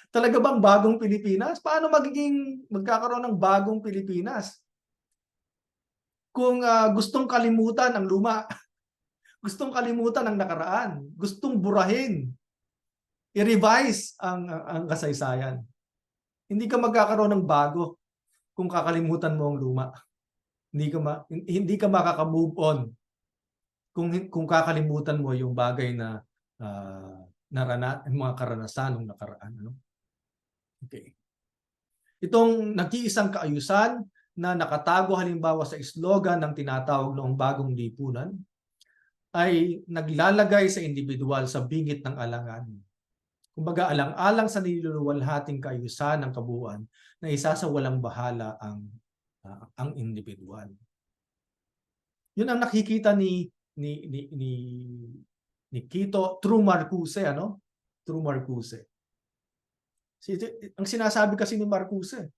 talaga bang bagong Pilipinas? Paano magkakaroon ng bagong Pilipinas? Kung gustong kalimutan ang luma, gustong kalimutan ang nakaraan, gustong burahin, i-revise ang kasaysayan. Hindi ka magkakaroon ng bago kung kakalimutan mo ang luma. Hindi ka makaka-move on kung kakalimutan mo yung bagay na mga karanasan ng nakaraan. Okay. Itong nag-iisang kaayusan na nakatago halimbawa sa slogan ng tinatawag noong bagong lipunan ay naglalagay sa individual sa bingit ng alangan. Kumbaga alang-alang sa niluluwalhating kaayusan ng kabuuan na isasawalang bahala ang individual. Yun ang nakikita ni ni Quito through Marcuse, ano? Through Marcuse. Ang sinasabi kasi ni Marcuse,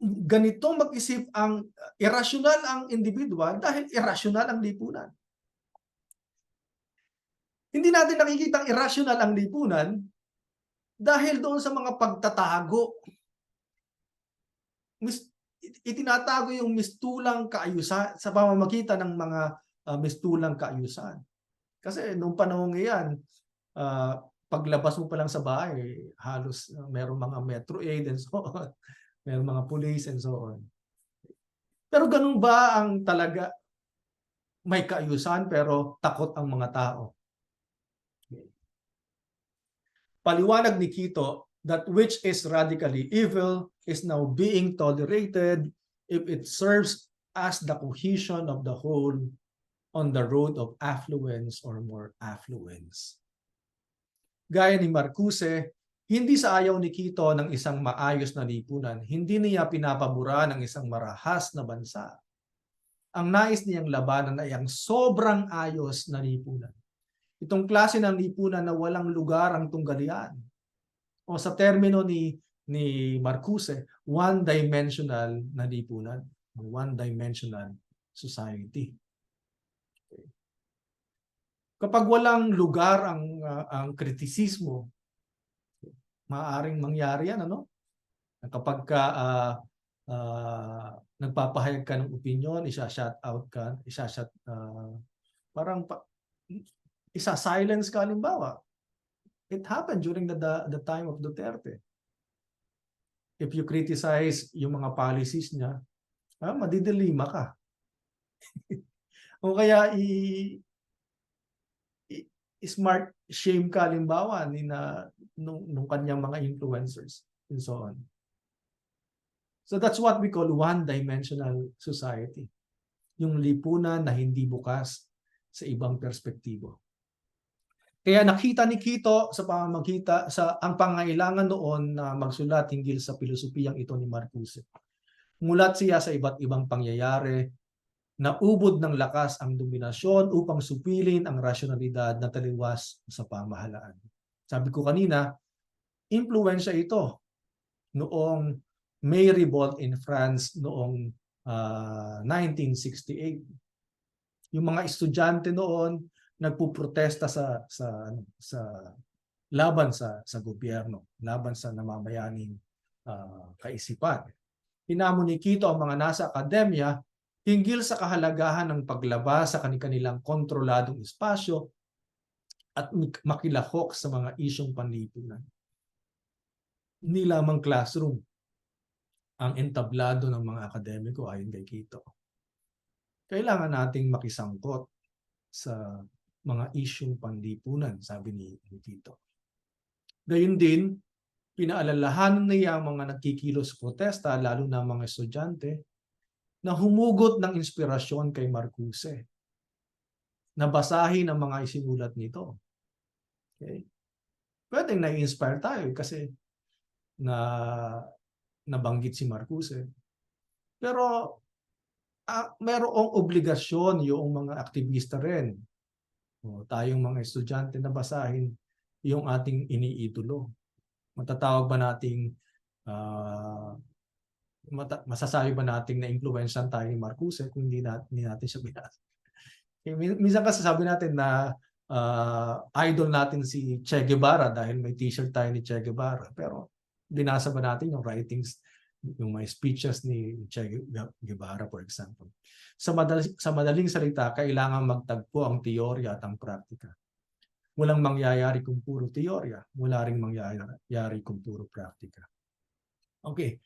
ganito mag-isip ang irrational ang individual dahil irrational ang lipunan. Hindi natin nakikita ang irrational ang lipunan dahil doon sa mga pagtatago. Itinatago yung mistulang kaayusan sa pamamagitan ng mga mistulang kaayusan. Kasi nung panahon iyan, paglabas mo pa lang sa bahay, halos merong mga Metro Aid and so on. Merong mga police and so on. Pero ganun ba ang talaga may kaayusan pero takot ang mga tao? Paliwanag ni Quito, that which is radically evil is now being tolerated if it serves as the cohesion of the whole on the road of affluence or more affluence. Gaya ni Marcuse, hindi sa ayaw ni Quito ng isang maayos na lipunan, hindi niya pinapabura ng isang marahas na bansa. Ang nais niyang labanan ay ang sobrang ayos na lipunan. Itong klase ng lipunan na walang lugar ang tunggalian. O sa termino ni Marcuse, one-dimensional na lipunan, one-dimensional society. Kapag walang lugar ang kritisismo, maaaring mangyari yan, ano? Kapag ka nagpapahayag ka ng opinion, isa-shut out ka, parang isa-silence ka, halimbawa. It happened during the time of Duterte. If you criticize yung mga policies niya, madidilima ka. O kaya smart shame ka, halimbawa, nung kanyang mga influencers and so on. So that's what we call one-dimensional society. Yung lipunan na hindi bukas sa ibang perspektibo. Kaya nakita ni Quito sa pamamagitan ang pangailangan noon na magsulat hinggil sa pilosopiyang ito ni Marcuse. Mulat siya sa iba't ibang pangyayari, naubod ng lakas ang dominasyon upang supilin ang rasyonalidad na taliwas sa pamahalaan. Sabi ko kanina, impluwensya ito noong May Revolt in France noong 1968. Yung mga estudyante noon nagpuprotesta sa laban sa gobyerno, laban sa namamayaning kaisipan. Hinamon ni Quito ang mga nasa akademya hinggil sa kahalagahan ng paglabas sa kanilang kontroladong espasyo at makilahok sa mga isyong panlipunan. Hindi lamang classroom ang entablado ng mga akademiko ayon kay Quito. Kailangan nating makisangkot sa mga isyong panlipunan, sabi ni Quito. Gayun din, pinaalalahanan niya ang mga nagkikilos protesta, lalo na mga estudyante, na humugot ng inspirasyon kay Marcuse. Nabasahin ang mga isinulat nito. Okay? Pwedeng na-inspire tayo kasi nabanggit si Marcuse. Pero merong obligasyon yung mga aktivista rin. Tayong mga estudyante na basahin yung ating iniidolo. Matatawag ba nating masasabi ba nating na-influensyan tayo ni Marcuse kung hindi natin siya binasa? Minsan kasi sabi natin na idol natin si Che Guevara dahil may t-shirt tayo ni Che Guevara. Pero binasa ba natin yung writings, yung mga speeches ni Che Guevara, for example? Sa madaling salita, kailangan magtagpo ang teorya at ang praktika. Walang mangyayari kung puro teorya. Wala ring mangyayari kung puro praktika. Okay.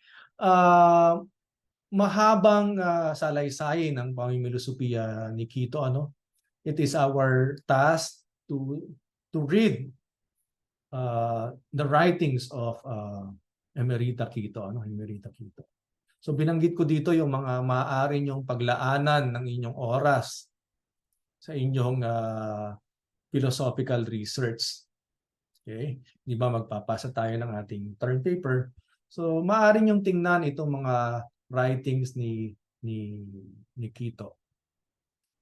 Mahabang salaysay ng pamimilosopiya ni Quito, ano? It is our task to read the writings of Emerita Quito, ano? Emerita Quito. So binanggit ko dito yung mga maaari nyong paglaanan ng inyong oras sa inyong philosophical research. Okay? Di ba magpapasa tayo ng ating term paper? So maaari nyong tingnan itong mga writings ni Quito.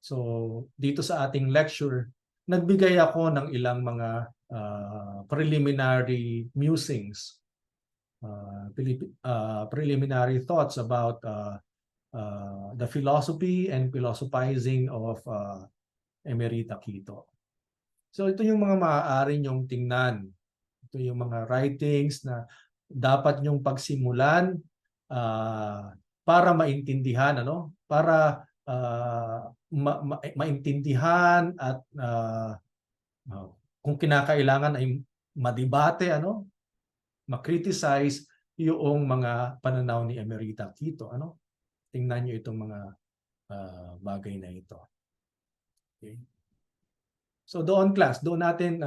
So dito sa ating lecture, nagbigay ako ng ilang mga preliminary musings, preliminary thoughts about the philosophy and philosophizing of Emerita Quito. So ito yung mga maaari nyong tingnan. Ito yung mga writings na dapat nyong pagsimulan para maintindihan, para maintindihan at kung kinakailangan ay madebate, ma-criticize yung mga pananaw ni Emerita Quito. Tingnan nyo itong mga bagay na ito. Okay. So doon natin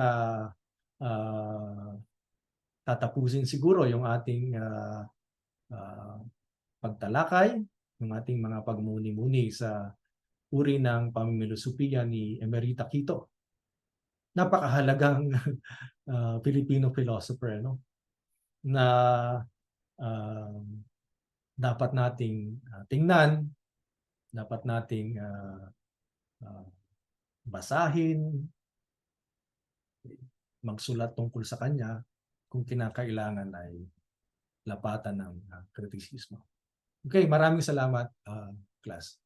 tatapusin siguro yung ating pagtalakay, yung ating mga pagmuni-muni sa uri ng pamimilosopiya ni Emerita Quito. Napakahalagang Filipino philosopher, na dapat nating tingnan, dapat nating basahin, magsulat tungkol sa kanya kung kinakailangan ay lapatan ng kritisismo. Okay, maraming salamat, class.